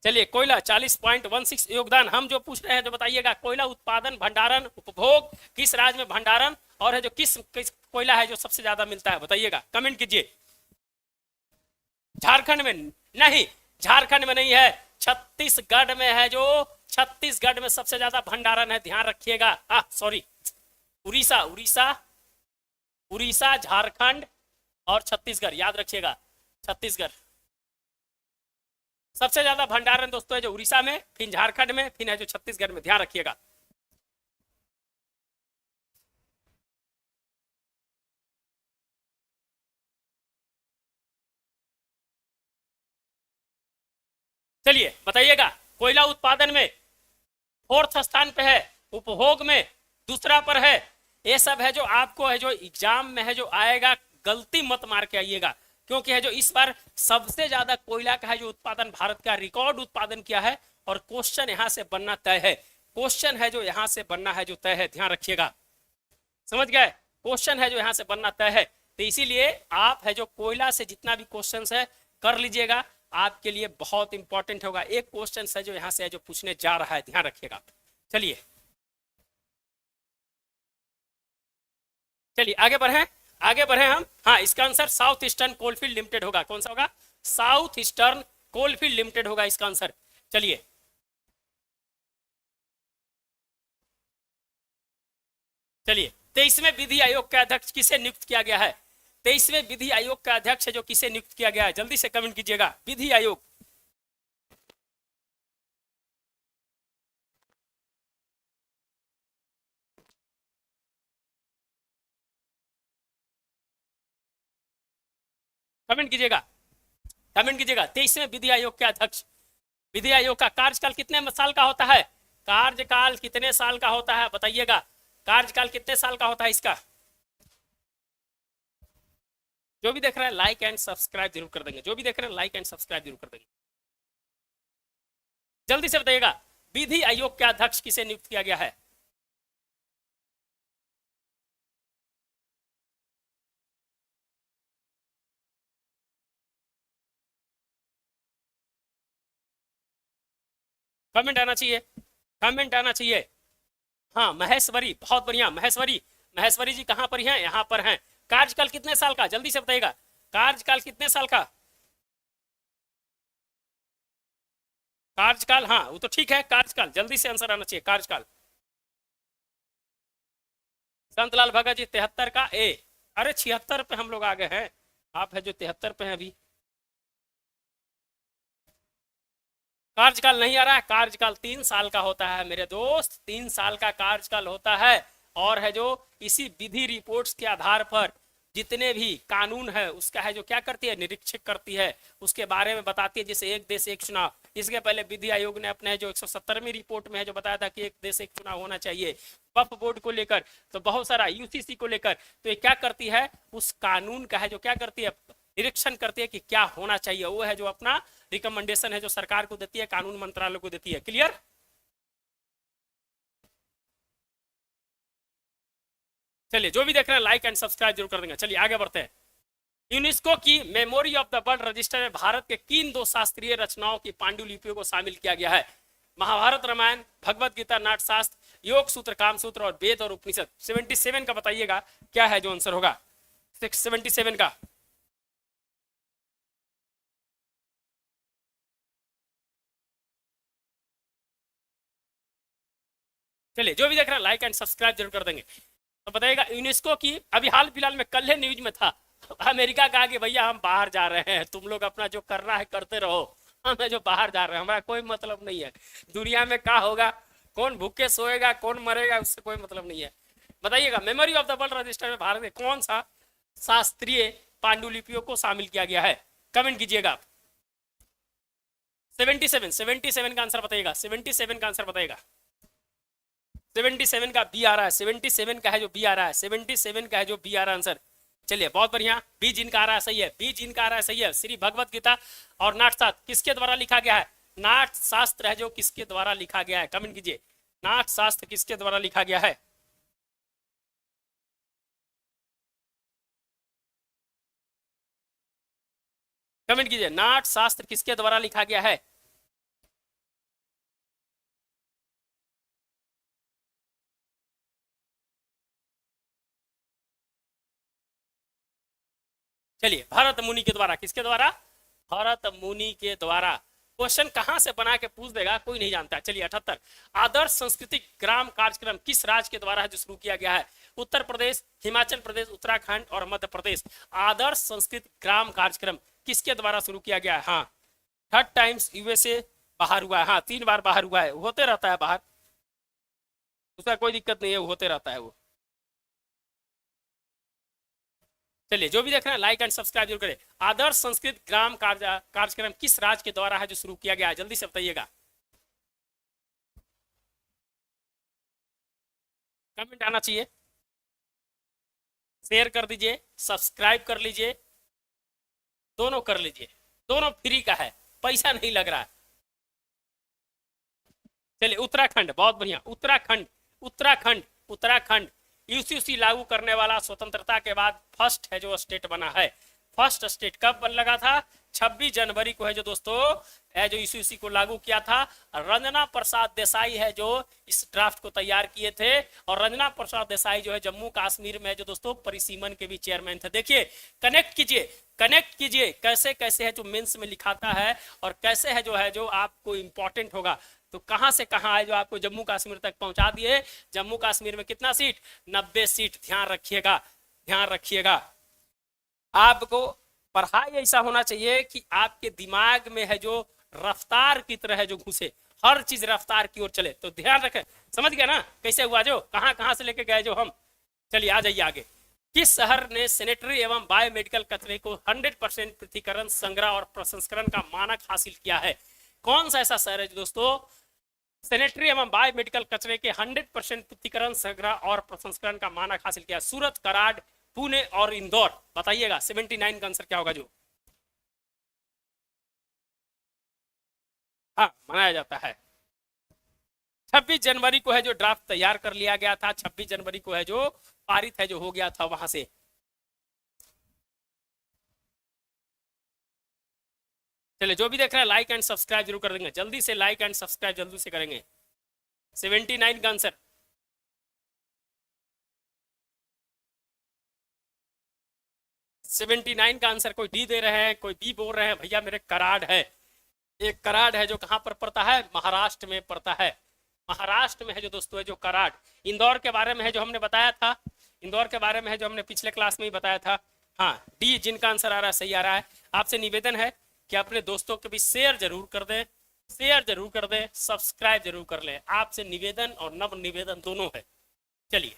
चलिए कोयला 40.16 योगदान। हम जो पूछ रहे हैं जो बताइएगा, कोयला उत्पादन, भंडारण, उपभोग, किस राज्य में भंडारण, और है जो किस कोयला है जो सबसे ज्यादा मिलता है? बताइएगा, कमेंट कीजिए। झारखंड में नहीं, झारखंड में नहीं है, छत्तीसगढ़ में है जो, छत्तीसगढ़ में सबसे ज्यादा भंडारण है, ध्यान रखिएगा। सॉरी, उड़ीसा, उड़ीसा, उड़ीसा, झारखंड और छत्तीसगढ़, याद रखिएगा। छत्तीसगढ़ सबसे ज्यादा भंडारण दोस्तों है जो उड़ीसा में, फिर झारखंड में, फिर है जो छत्तीसगढ़ में, ध्यान रखिएगा। चलिए बताइएगा, कोयला उत्पादन में 4th स्थान पे है, उपभोग में दूसरा पर है। ये सब है जो आपको है जो एग्जाम में है जो आएगा, गलती मत मार के आइएगा, क्योंकि है जो इस बार सबसे ज्यादा कोयला का है जो उत्पादन भारत का रिकॉर्ड उत्पादन किया है, और क्वेश्चन यहां से बनना तय है। क्वेश्चन है जो यहां से बनना है जो तय है, ध्यान रखिएगा। समझ गए? क्वेश्चन है जो यहां से बनना तय है, तो इसीलिए आप है जो कोयला से जितना भी क्वेश्चन है कर लीजिएगा, आपके लिए बहुत इंपॉर्टेंट होगा। एक क्वेश्चन है जो यहां से है जो पूछने जा रहा है, ध्यान रखिएगा। चलिए चलिए आगे बढ़े, आगे बढ़े हम। हाँ, इसका answer south Eastern coalfield limited होगा। कौन सा होगा? साउथ ईस्टर्न कोलफील्ड लिमिटेड होगा इसका आंसर। चलिए चलिए 23वें विधि आयोग का अध्यक्ष किसे नियुक्त किया गया है? 23वें विधि आयोग का अध्यक्ष है जो किसे नियुक्त किया गया है? जल्दी से कमेंट कीजिएगा। विधि आयोग, कमेंट कीजिएगा, कमेंट कीजिएगा। 23वें विधि आयोग के अध्यक्ष, विधि आयोग का कार्यकाल कितने साल का होता है? कार्यकाल कितने साल का होता है बताइएगा, कार्यकाल कितने साल का होता है इसका? जो भी देख रहे हैं लाइक एंड सब्सक्राइब जरूर कर देंगे, जो भी देख रहे हैं लाइक एंड सब्सक्राइब जरूर कर देंगे। जल्दी से बताइएगा, विधि आयोग के अध्यक्ष किसे नियुक्त किया गया है? कमेंट आना चाहिए, कमेंट आना चाहिए। हाँ, महेश्वरी, बहुत बढ़िया महेश्वरी। महेश्वरी जी कहां पर हैं? यहां पर हैं। कार्यकाल कितने साल का? जल्दी से बताइएगा, कार्यकाल कितने साल का? कार्यकाल, हाँ वो तो ठीक है, कार्यकाल जल्दी से आंसर आना चाहिए। कार्यकाल संतलाल भगत जी 73 का ए। अरे 76 पे हम लोग आ गए हैं, आप है जो 73 पे हैं अभी। कार्यकाल नहीं आ रहा है, कार्यकाल 3 साल का होता है मेरे दोस्त, 3 साल का कार्यकाल होता है। और है जो इसी विधि रिपोर्ट्स के आधार पर जितने भी कानून है उसका है जो क्या करती है, निरीक्षक करती है, उसके बारे में बताती है। जैसे एक देश एक चुनाव, इसके पहले विधि आयोग ने अपने जो 170वीं रिपोर्ट में है जो बताया था कि एक देश एक चुनाव होना चाहिए। वक्फ बोर्ड को लेकर तो बहुत सारा, यूसीसी को लेकर, तो ये क्या करती है, उस कानून का है जो क्या करती है, निरीक्षण करती है कि क्या होना चाहिए। वो है जो अपना रिकमेंडेशन है जो सरकार को देती है, कानून मंत्रालय को देती है। क्लियर? चलिए, जो भी देख रहे हैं लाइक एंड सब्सक्राइब जरूर कर देंगे। चलिए आगे बढ़ते हैं। यूनेस्को की memory of the world register में भारत के किन दो शास्त्रीय रचनाओं की पांडुलिपियों को शामिल किया गया है? महाभारत, रामायण, भगवत गीता, नाट्यशास्त्र, योग सूत्र, काम सूत्र और वेद और उपनिषद। 77 का बताइएगा क्या है जो आंसर होगा 77 का। चलिए, जो भी देख रहे हैं लाइक एंड सब्सक्राइब जरूर कर देंगे। तो बताइएगा यूनेस्को की, अभी हाल फिलहाल में कल न्यूज में था, अमेरिका कहा कि भैया हम बाहर जा रहे हैं, तुम लोग अपना जो करना है करते रहो, हमें जो बाहर जा रहे हैं हमारा कोई मतलब नहीं है। दुनिया में क्या होगा, कौन भूखे सोएगा, कौन मरेगा, उससे कोई मतलब नहीं है। बताइएगा memory of the world register में भारत के कौन सा शास्त्रीय पांडुलिपियों को शामिल किया गया है? कमेंट कीजिएगा आप। 77 का आंसर बताइएगा। 77 का आंसर बताइएगा। 77 का बी आ रहा है। 77 का है जो बी आ रहा है। 77 का है जो बी आ रहा है आंसर। चलिए, बहुत बढ़िया, बी जिनका आ रहा है सही है। बी जिनका आ रहा है सही है। श्री भगवत गीता और नाट्यशास्त्र किसके द्वारा लिखा गया है? नाट्यशास्त्र है जो किसके द्वारा लिखा गया है? कमेंट कीजिए, नाट्यशास्त्र किसके द्वारा लिखा गया है? कमेंट कीजिए, नाट्यशास्त्र किसके द्वारा लिखा गया है? चलिए, भरत मुनि के द्वारा। किसके द्वारा? भरत मुनि के द्वारा। क्वेश्चन कहां से बना के पूछ देगा कोई नहीं जानता। चलिए, 78 आदर्श सांस्कृतिक ग्राम कार्यक्रम किस राज्य के द्वारा है जो शुरू किया गया है? उत्तर प्रदेश, हिमाचल प्रदेश, उत्तराखंड और मध्य प्रदेश। आदर्श सांस्कृतिक ग्राम कार्यक्रम किसके द्वारा शुरू किया गया है? हाँ, 3 टाइम्स यूएसए बाहर हुआ है। हाँ, 3 बार बाहर हुआ है, होते रहता है बाहर, उसका कोई दिक्कत नहीं है, होते रहता है वो। चलिए, जो भी देख रहे हैं लाइक एंड सब्सक्राइब जरूर करें। आदर्श संस्कृत ग्राम कार्यक्रम किस राज्य के द्वारा है जो शुरू किया गया है? जल्दी से बताइएगा, कमेंट आना चाहिए। शेयर कर दीजिए, सब्सक्राइब कर लीजिए, दोनों कर लीजिए, दोनों फ्री का है, पैसा नहीं लग रहा है। चलिए, उत्तराखंड, बहुत बढ़िया, उत्तराखंड। उत्तराखंड, उत्तराखंड यूसीसी लागू करने वाला स्वतंत्रता के बाद फर्स्ट है जो स्टेट बना है। फर्स्ट स्टेट कब बन लगा था? 26 जनवरी को है जो दोस्तों है जो यूसीसी को लागू किया था। रंजना प्रसाद देसाई है जो इस ड्राफ्ट को तैयार किए थे, और रंजना प्रसाद देसाई जो है जम्मू कश्मीर में जो दोस्तों परिसीमन के भी चेयरमैन थे। देखिए, कनेक्ट कीजिए, कनेक्ट कीजिए, कैसे कैसे है जो मेंस में लिखाता है और कैसे है जो आपको इंपॉर्टेंट होगा। तो कहां से कहां है जो आपको जम्मू कश्मीर तक पहुंचा दिए। जम्मू कश्मीर में कितना सीट? 90 सीट। ध्यान रखिएगा, ध्यान रखिएगा। आपको पढ़ाई ऐसा होना चाहिए कि आपके दिमाग में है जो रफ्तार की तरह है जो घुसे, हर चीज रफ्तार की ओर चले। तो ध्यान रखें, समझ गया ना कैसे हुआ, जो कहां कहां से लेके गए जो हम। चलिए, आ जाइए आगे। किस शहर ने सैनिटरी एवं बायोमेडिकल कचरे को 100% पृथक्करण, संग्रह और प्रसंस्करण का मानक हासिल किया है? कौन सा ऐसा शहर है दोस्तों सैनिटरी एवं बायोमेडिकल कचरे के 100% पृथक्करण, संग्रह और प्रसंस्करण का मानक हासिल किया? सूरत, कराड़, पुणे और इंदौर। बताइएगा 79 का आंसर क्या होगा जो हाँ मनाया जाता है। 26 जनवरी को है जो ड्राफ्ट तैयार कर लिया गया था। 26 जनवरी को है जो पारित है जो हो गया था वहां से। चलिए, जो भी देख रहे हैं लाइक एंड सब्सक्राइब जरूर कर देंगे। जल्दी से लाइक एंड सब्सक्राइब जल्दी से करेंगे। 79 का आंसर। 79 का आंसर कोई डी दे रहे हैं, कोई बी बोल रहे हैं। भैया मेरे कराड़ है, एक कराड़ है जो कहां पर पड़ता है? महाराष्ट्र में पड़ता है। महाराष्ट्र में है जो दोस्तों है जो कराड़। इंदौर के बारे में है जो हमने बताया था, इंदौर के बारे में है जो हमने पिछले क्लास में ही बताया था। हाँ, डी जिनका आंसर आ रहा है सही आ रहा है। आपसे निवेदन है कि अपने दोस्तों के भी शेयर जरूर कर दें, शेयर जरूर कर दें, सब्सक्राइब जरूर कर लें। आपसे निवेदन और नव निवेदन दोनों है। चलिए,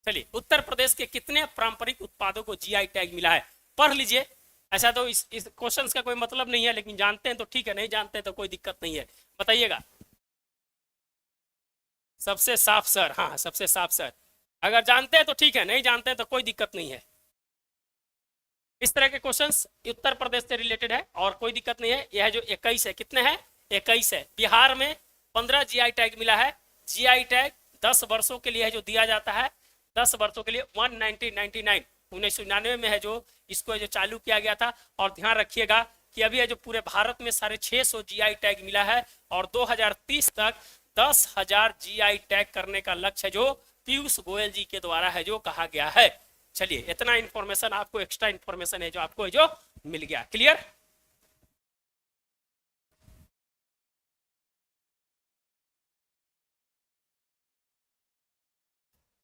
चलिए, उत्तर प्रदेश के कितने पारंपरिक उत्पादों को जीआई टैग मिला है, पढ़ लीजिए। ऐसा तो इस क्वेश्चन का कोई मतलब नहीं है, लेकिन जानते हैं तो ठीक है, नहीं जानते हैं तो कोई दिक्कत नहीं है, बताइएगा। सबसे साफ सर, हाँ सबसे साफ सर। अगर जानते हैं तो ठीक है, नहीं जानते हैं तो कोई दिक्कत नहीं है। इस तरह के क्वेश्चंस उत्तर प्रदेश से रिलेटेड है और कोई दिक्कत नहीं है। यह जो 21 है, कितने हैं, 21 है। बिहार में 15 जीआई टैग मिला है। जीआई टैग 10 वर्षों के लिए है जो दिया जाता है, 10 वर्षों के लिए। 1999 में है जो इसको जो चालू किया गया था। और ध्यान रखिएगा कि अभी है जो पूरे भारत में 650 जीआई टैग मिला है और 2030 तक 10,000 जीआई टैग करने का लक्ष्य है जो पीयूष गोयल जी के द्वारा है जो कहा गया है। चलिए, इतना इंफॉर्मेशन आपको, एक्स्ट्रा इंफॉर्मेशन है जो आपको है जो मिल गया। Clear?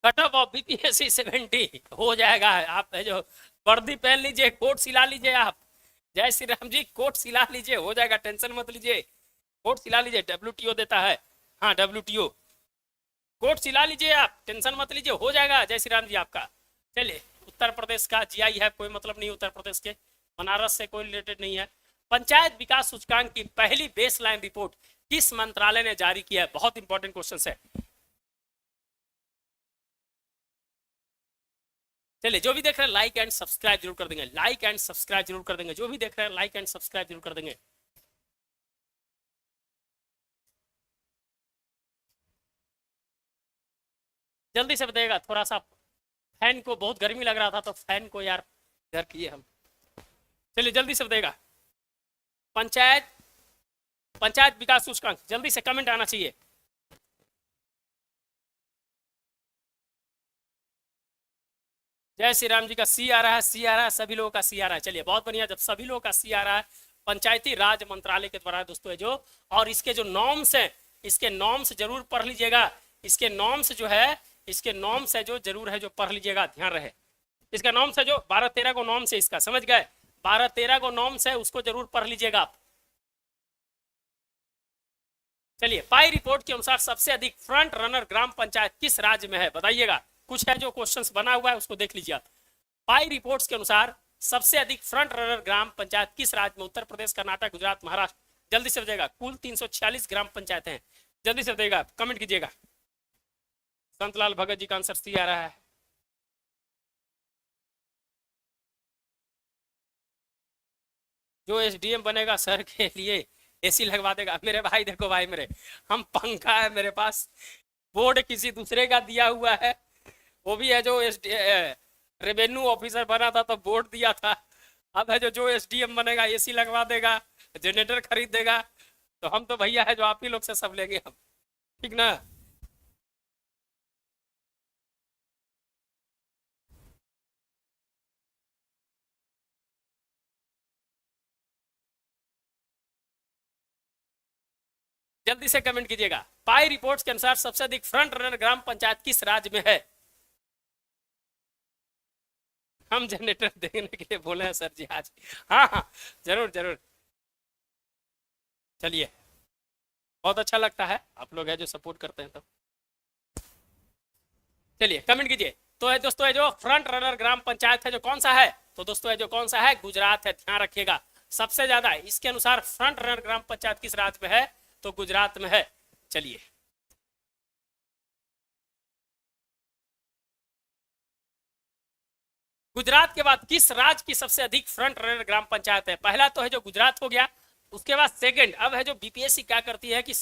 Cut off of BPSC 70 हो जाएगा। आप है जो वर्दी पहन लीजिए, कोट सिला लीजिए, आप जय श्री राम जी, कोट सिला लीजिए, हो जाएगा, टेंशन मत लीजिए। कोट सिला लीजिए, डब्ल्यूटीओ देता है, हाँ डब्ल्यूटीओ, कोट सिला लीजिए, आप टेंशन मत लीजिए, हो जाएगा जय श्री राम जी आपका। चलिए, उत्तर प्रदेश का जीआई है, कोई मतलब नहीं उत्तर प्रदेश के, बनारस से कोई रिलेटेड नहीं है। पंचायत विकास सूचकांक की पहली बेसलाइन रिपोर्ट किस मंत्रालय ने जारी किया है? बहुत इंपॉर्टेंट क्वेश्चन है। चलिए, जो भी देख रहे हैं लाइक एंड सब्सक्राइब जरूर कर देंगे, लाइक एंड सब्सक्राइब जरूर कर देंगे, जो भी देख रहे हैं लाइक एंड सब्सक्राइब जरूर कर देंगे। जल्दी से बताइएगा, थोड़ा सा फैन को, बहुत गर्मी लग रहा था तो फैन को यार इधर किए हम। चलिए जल्दी से बताइएगा, पंचायत पंचायत विकास सूचकांक, जल्दी से कमेंट आना चाहिए। जय श्री राम जी का सी आ रहा है, सी आ रहा है, सभी लोगों का सी आ रहा है। चलिए बहुत बढ़िया, जब सभी लोगों का सी आ रहा है, पंचायती राज मंत्रालय के द्वारा दोस्तों है जो, और इसके जो नॉर्म्स हैं, इसके नॉर्म्स जरूर पढ़ लीजिएगा। इसके नॉर्म्स जो है, इसके नॉर्म्स है जो जरूर है जो पढ़ लीजिएगा, ध्यान रहे। इसका नॉर्म्स है जो 12-13 को नॉर्म्स है इसका, समझ गए, 12-13 को नॉर्म्स है, उसको जरूर पढ़ लीजिएगा आप। चलिए, पाई रिपोर्ट के अनुसार सबसे अधिक फ्रंट रनर ग्राम पंचायत किस राज्य में है, बताइएगा। कुछ है जो क्वेश्चंस बना हुआ है, उसको देख लीजिए आप। पाई रिपोर्ट्स के अनुसार सबसे अधिक फ्रंट रनर ग्राम पंचायत किस राज्य में? उत्तर प्रदेश, कर्नाटक, गुजरात, महाराष्ट्र। जल्दी से बताइएगा। कुल 346 ग्राम पंचायत हैं। जल्दी से बताइएगा, कमेंट कीजिएगा। संतलाल भगत जी का आंसर सी आ रहा है। जो एसडीएम बनेगा सर के लिए एसी लगवा देगा। मेरे भाई देखो भाई, मेरे हम पंखा है मेरे पास, बोर्ड किसी दूसरे का दिया हुआ है, वो भी है जो रेवेन्यू ऑफिसर बना था तो बोर्ड दिया था। अब है जो एसडीएम बनेगा एसी लगवा देगा, जनरेटर खरीद देगा। तो हम तो भैया है जो आप ही लोग से सब लेंगे हम, ठीक ना। जल्दी से कमेंट कीजिएगा। पाई रिपोर्ट्स के अनुसार सबसे अधिक फ्रंट रनर ग्राम पंचायत किस राज्य में है? हम जनरेटर देखने के लिए बोले हैं सर जी आज। हाँ हाँ, जरूर जरूर। चलिए, बहुत अच्छा लगता है आप लोग है जो सपोर्ट करते हैं। तो चलिए कमेंट कीजिए। तो है दोस्तों, है जो फ्रंट रनर ग्राम पंचायत है जो कौन सा है? तो दोस्तों है जो कौन सा है? गुजरात है, ध्यान रखिएगा। सबसे ज्यादा इसके अनुसार फ्रंट रनर ग्राम पंचायत किस राज्य में है? तो गुजरात में है। चलिए, गुजरात के बाद किस राज्य की सबसे अधिक फ्रंट रनर ग्राम पंचायत है? पहला तो है जो गुजरात हो गया, उसके बाद सेकंड। अब है जो बीपीएससी क्या करती है कि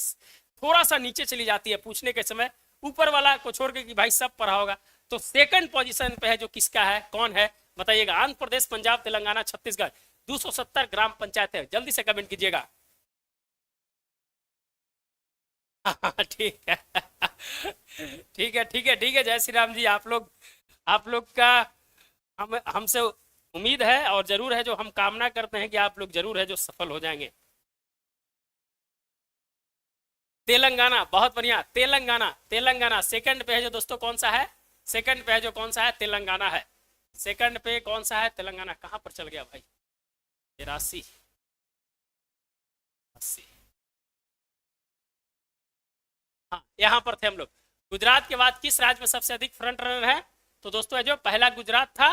थोड़ा सा नीचे चली जाती है पूछने के समय, ऊपर वाला को छोड़ के कि भाई सब पढ़ा होगा। तो सेकंड पोजीशन पे है जो किसका है, कौन है बताइएगा। आंध्र प्रदेश, पंजाब, तेलंगाना, छत्तीसगढ़। 270 ग्राम पंचायत है, जल्दी से कमेंट कीजिएगा। ठीक है ठीक है ठीक है ठीक है, जय श्री राम जी। आप लोग का हमसे उम्मीद है और जरूर है जो हम कामना करते हैं कि आप लोग जरूर है जो सफल हो जाएंगे। तेलंगाना, बहुत बढ़िया, तेलंगाना। तेलंगाना सेकंड पे है जो दोस्तों कौन सा है? सेकंड पे है जो कौन सा है? तेलंगाना है। सेकंड पे कौन सा है? तेलंगाना। कहां पर चल गया भाई? 83, 80। हाँ, यहाँ पर थे हम लोग। गुजरात के बाद किस राज्य में सबसे अधिक फ्रंट रनर है? तो दोस्तों है जो पहला गुजरात था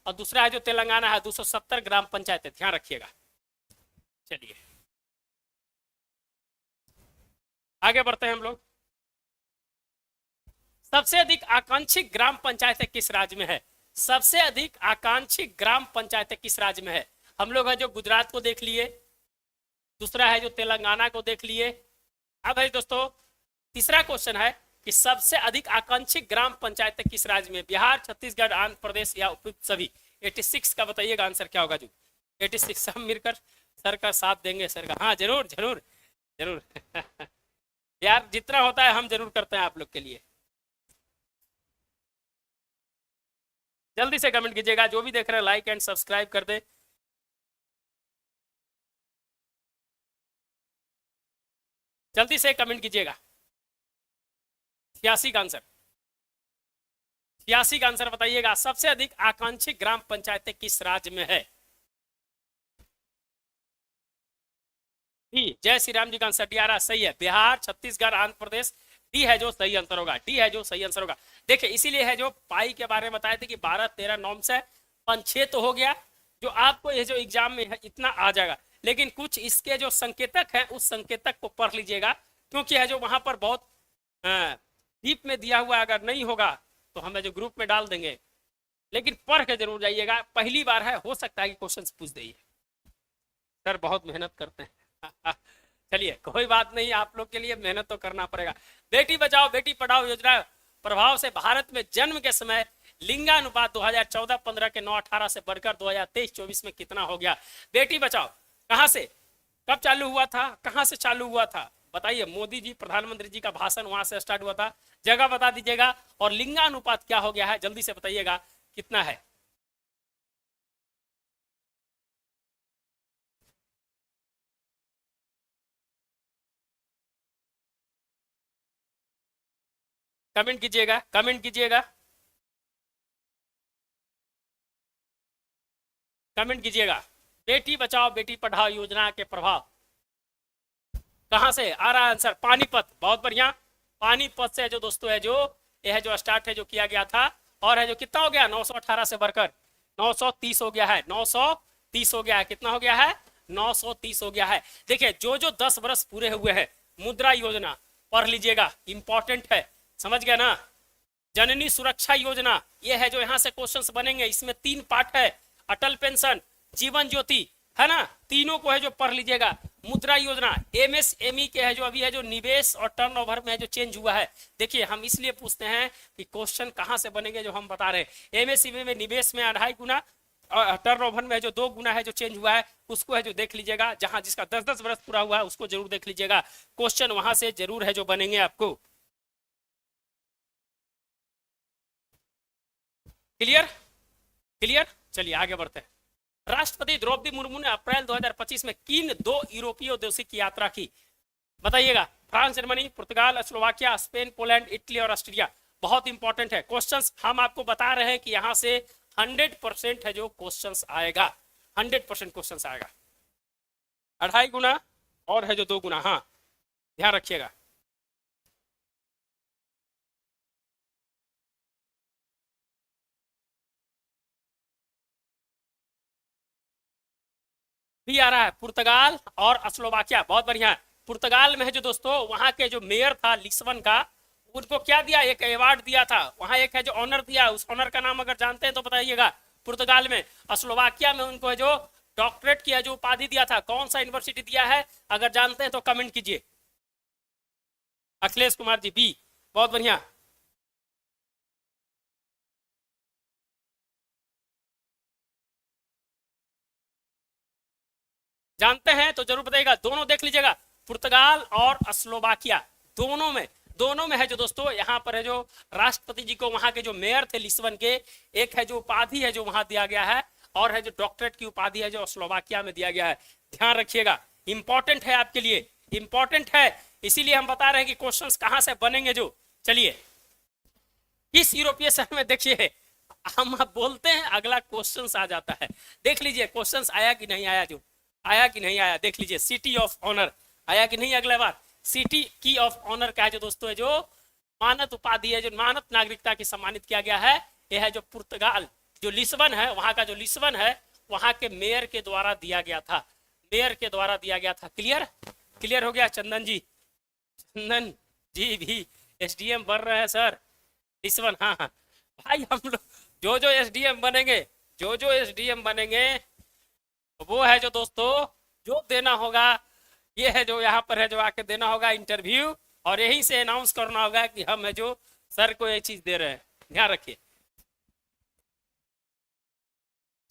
और दूसरा है जो तेलंगाना है, 270 ग्राम पंचायत है, ध्यान रखिएगा। चलिए आगे बढ़ते हैं हम लोग। सबसे अधिक आकांक्षित ग्राम पंचायत किस राज्य में है? सबसे अधिक आकांक्षित ग्राम पंचायत किस राज्य में है? हम लोग है जो गुजरात को देख लिए, दूसरा है जो तेलंगाना को देख लिए। अब है दोस्तों तीसरा क्वेश्चन है कि सबसे अधिक आकांक्षित ग्राम पंचायत किस राज्य में? बिहार, छत्तीसगढ़, आंध्र प्रदेश या उपयुक्त सभी? 86 का बताइएगा आंसर क्या होगा। जो 86 सब मिलकर सर का साथ देंगे सर का। हाँ जरूर जरूर जरूर यार जितना होता है हम जरूर करते हैं आप लोग के लिए। जल्दी से कमेंट कीजिएगा, जो भी देख रहे हैं लाइक एंड सब्सक्राइब कर दे। जल्दी से कमेंट कीजिएगा। 86 का आंसर, 86 का आंसर बताइएगा। सबसे अधिक आकांक्षी ग्राम पंचायतें किस राज्य में है? जय श्री राम जी का आंसर डी सही है। बिहार, छत्तीसगढ़, आंध्र प्रदेश, डी है जो सही आंसर होगा। डी है जो सही आंसर होगा। देखिए इसीलिए है जो पाई के बारे में बताए थे कि 12-13 नॉर्म्स है, 5-6 तो हो गया जो आपको ये जो एग्जाम में है इतना आ जाएगा, लेकिन कुछ इसके जो संकेतक है उस संकेतक को पढ़ लीजिएगा, क्योंकि है जो वहां पर बहुत डीप में दिया हुआ, अगर नहीं होगा तो हमें जो ग्रुप में डाल देंगे, लेकिन पढ़ के जरूर जाइएगा। पहली बार है, हो सकता है कि क्वेश्चन पूछ देइए। सर बहुत मेहनत करते हैं चलिए कोई बात नहीं, आप लोग के लिए मेहनत तो करना पड़ेगा। बेटी बचाओ बेटी पढ़ाओ योजना प्रभाव से भारत में जन्म के समय लिंगानुपात 2014-15 के 9-18 से बढ़कर 2023-24 में कितना हो गया? बेटी बचाओ कहां से, कब चालू हुआ था, कहां से चालू हुआ था बताइए? मोदी जी प्रधानमंत्री जी का भाषण वहां से स्टार्ट हुआ था, जगह बता दीजिएगा। और लिंगानुपात क्या हो गया है जल्दी से बताइएगा कितना है? कमेंट कीजिएगा, कमेंट कीजिएगा, कमेंट कीजिएगा। बेटी बचाओ बेटी पढ़ाओ योजना के प्रभाव कहां से आ रहा है आंसर? पानीपत। बहुत बढ़िया, पानीपत से जो दोस्तों है जो यह है जो स्टार्ट है जो किया गया था, और है जो कितना हो गया 918 से बढ़कर 930 हो गया है। 930 हो गया है। कितना हो गया है? 930 हो गया है। देखिए जो जो 10 वर्ष पूरे हुए हैं, मुद्रा योजना पढ़ लीजिएगा, इंपॉर्टेंट है, समझ गया ना? जननी सुरक्षा योजना, ये है जो यहाँ से क्वेश्चंस बनेंगे, इसमें 3 पार्ट है। अटल पेंशन, जीवन ज्योति, है ना, तीनों को है जो पढ़ लीजिएगा। मुद्रा योजना, एमएसएमई के है जो अभी है जो निवेश और टर्नओवर में है जो चेंज हुआ है। देखिए हम इसलिए पूछते हैं कि क्वेश्चन कहां से बनेंगे, जो हम बता रहे हैं। एमएसएमई में निवेश में 2.5 गुना और टर्नओवर में है जो 2 गुना है जो चेंज हुआ है, उसको है जो देख लीजिएगा। जहां जिसका 10-10 वर्ष पूरा हुआ है उसको जरूर देख लीजिएगा, क्वेश्चन वहां से जरूर है जो बनेंगे आपको। Clear clear. चलिए आगे बढ़ते हैं। राष्ट्रपति द्रौपदी मुर्मू ने अप्रैल 2025 में किन 2 यूरोपीय देशों की यात्रा की बताइएगा? फ्रांस, जर्मनी, पुर्तगाल, स्लोवाकिया, स्पेन, पोलैंड, इटली और ऑस्ट्रिया। बहुत इंपॉर्टेंट है क्वेश्चंस, हम आपको बता रहे हैं कि यहां से 100% है जो क्वेश्चंस आएगा, 100% क्वेश्चंस आएगा। 2.5 गुना और है जो 2 गुना, हाँ ध्यान रखिएगा। भी आ रहा है पुर्तगाल और स्लोवाकिया। बहुत बढ़िया। पुर्तगाल में है जो दोस्तों वहां के जो मेयर था लिस्बन का, उनको क्या दिया? एक अवार्ड दिया था, वहां एक है जो ऑनर दिया, उस ऑनर का नाम अगर जानते हैं तो बताइएगा। पुर्तगाल में, स्लोवाकिया में उनको है जो डॉक्टरेट किया जो उपाधि दिया था, कौन सा यूनिवर्सिटी दिया है अगर जानते हैं तो कमेंट कीजिए। अखिलेश कुमार जी, बी। बहुत बढ़िया। जानते हैं तो जरूर बताइएगा। दोनों देख लीजिएगा, पुर्तगाल और स्लोवाकिया, दोनों में है जो दोस्तों यहाँ पर है जो राष्ट्रपति जी को वहां के जो मेयर थे लिस्बन के, एक है जो उपाधि है जो वहां दिया गया है, और है जो डॉक्टरेट की उपाधि है जो स्लोवाकिया में दिया गया है। ध्यान रखिएगा, इंपॉर्टेंट है आपके लिए, इंपॉर्टेंट है, इसीलिए हम बता रहे हैं कि क्वेश्चंस कहां से बनेंगे जो। चलिए किस यूरोपीय शहर में, देखिए हम बोलते हैं अगला क्वेश्चंस आ जाता है, देख लीजिए क्वेश्चंस आया कि नहीं आया, जो आया कि नहीं आया देख लीजिए। सिटी ऑफ ऑनर आया कि नहीं? अगला बार सिटी की ऑफ ऑनर का है जो दोस्तों है जो मानद उपाधि है जो मानद नागरिकता की सम्मानित किया गया है, ये है जो पुर्तगाल, जो लिस्बन है, वहां का जो लिस्बन है वहां के मेयर के द्वारा दिया गया था, मेयर के द्वारा दिया गया था। क्लियर, क्लियर हो गया चंदन जी? चंदन जी भी एसडीएम बन रहे हैं सर, लिस्बन। हाँ हाँ भाई, हम लोग जो एसडीएम बनेंगे, जो एसडीएम बनेंगे वो है जो दोस्तों जो देना होगा, ये है जो यहाँ पर है जो आके देना होगा इंटरव्यू, और यहीं से अनाउंस करना होगा कि हम है जो सर को ये चीज दे रहे हैं। ध्यान रखिए।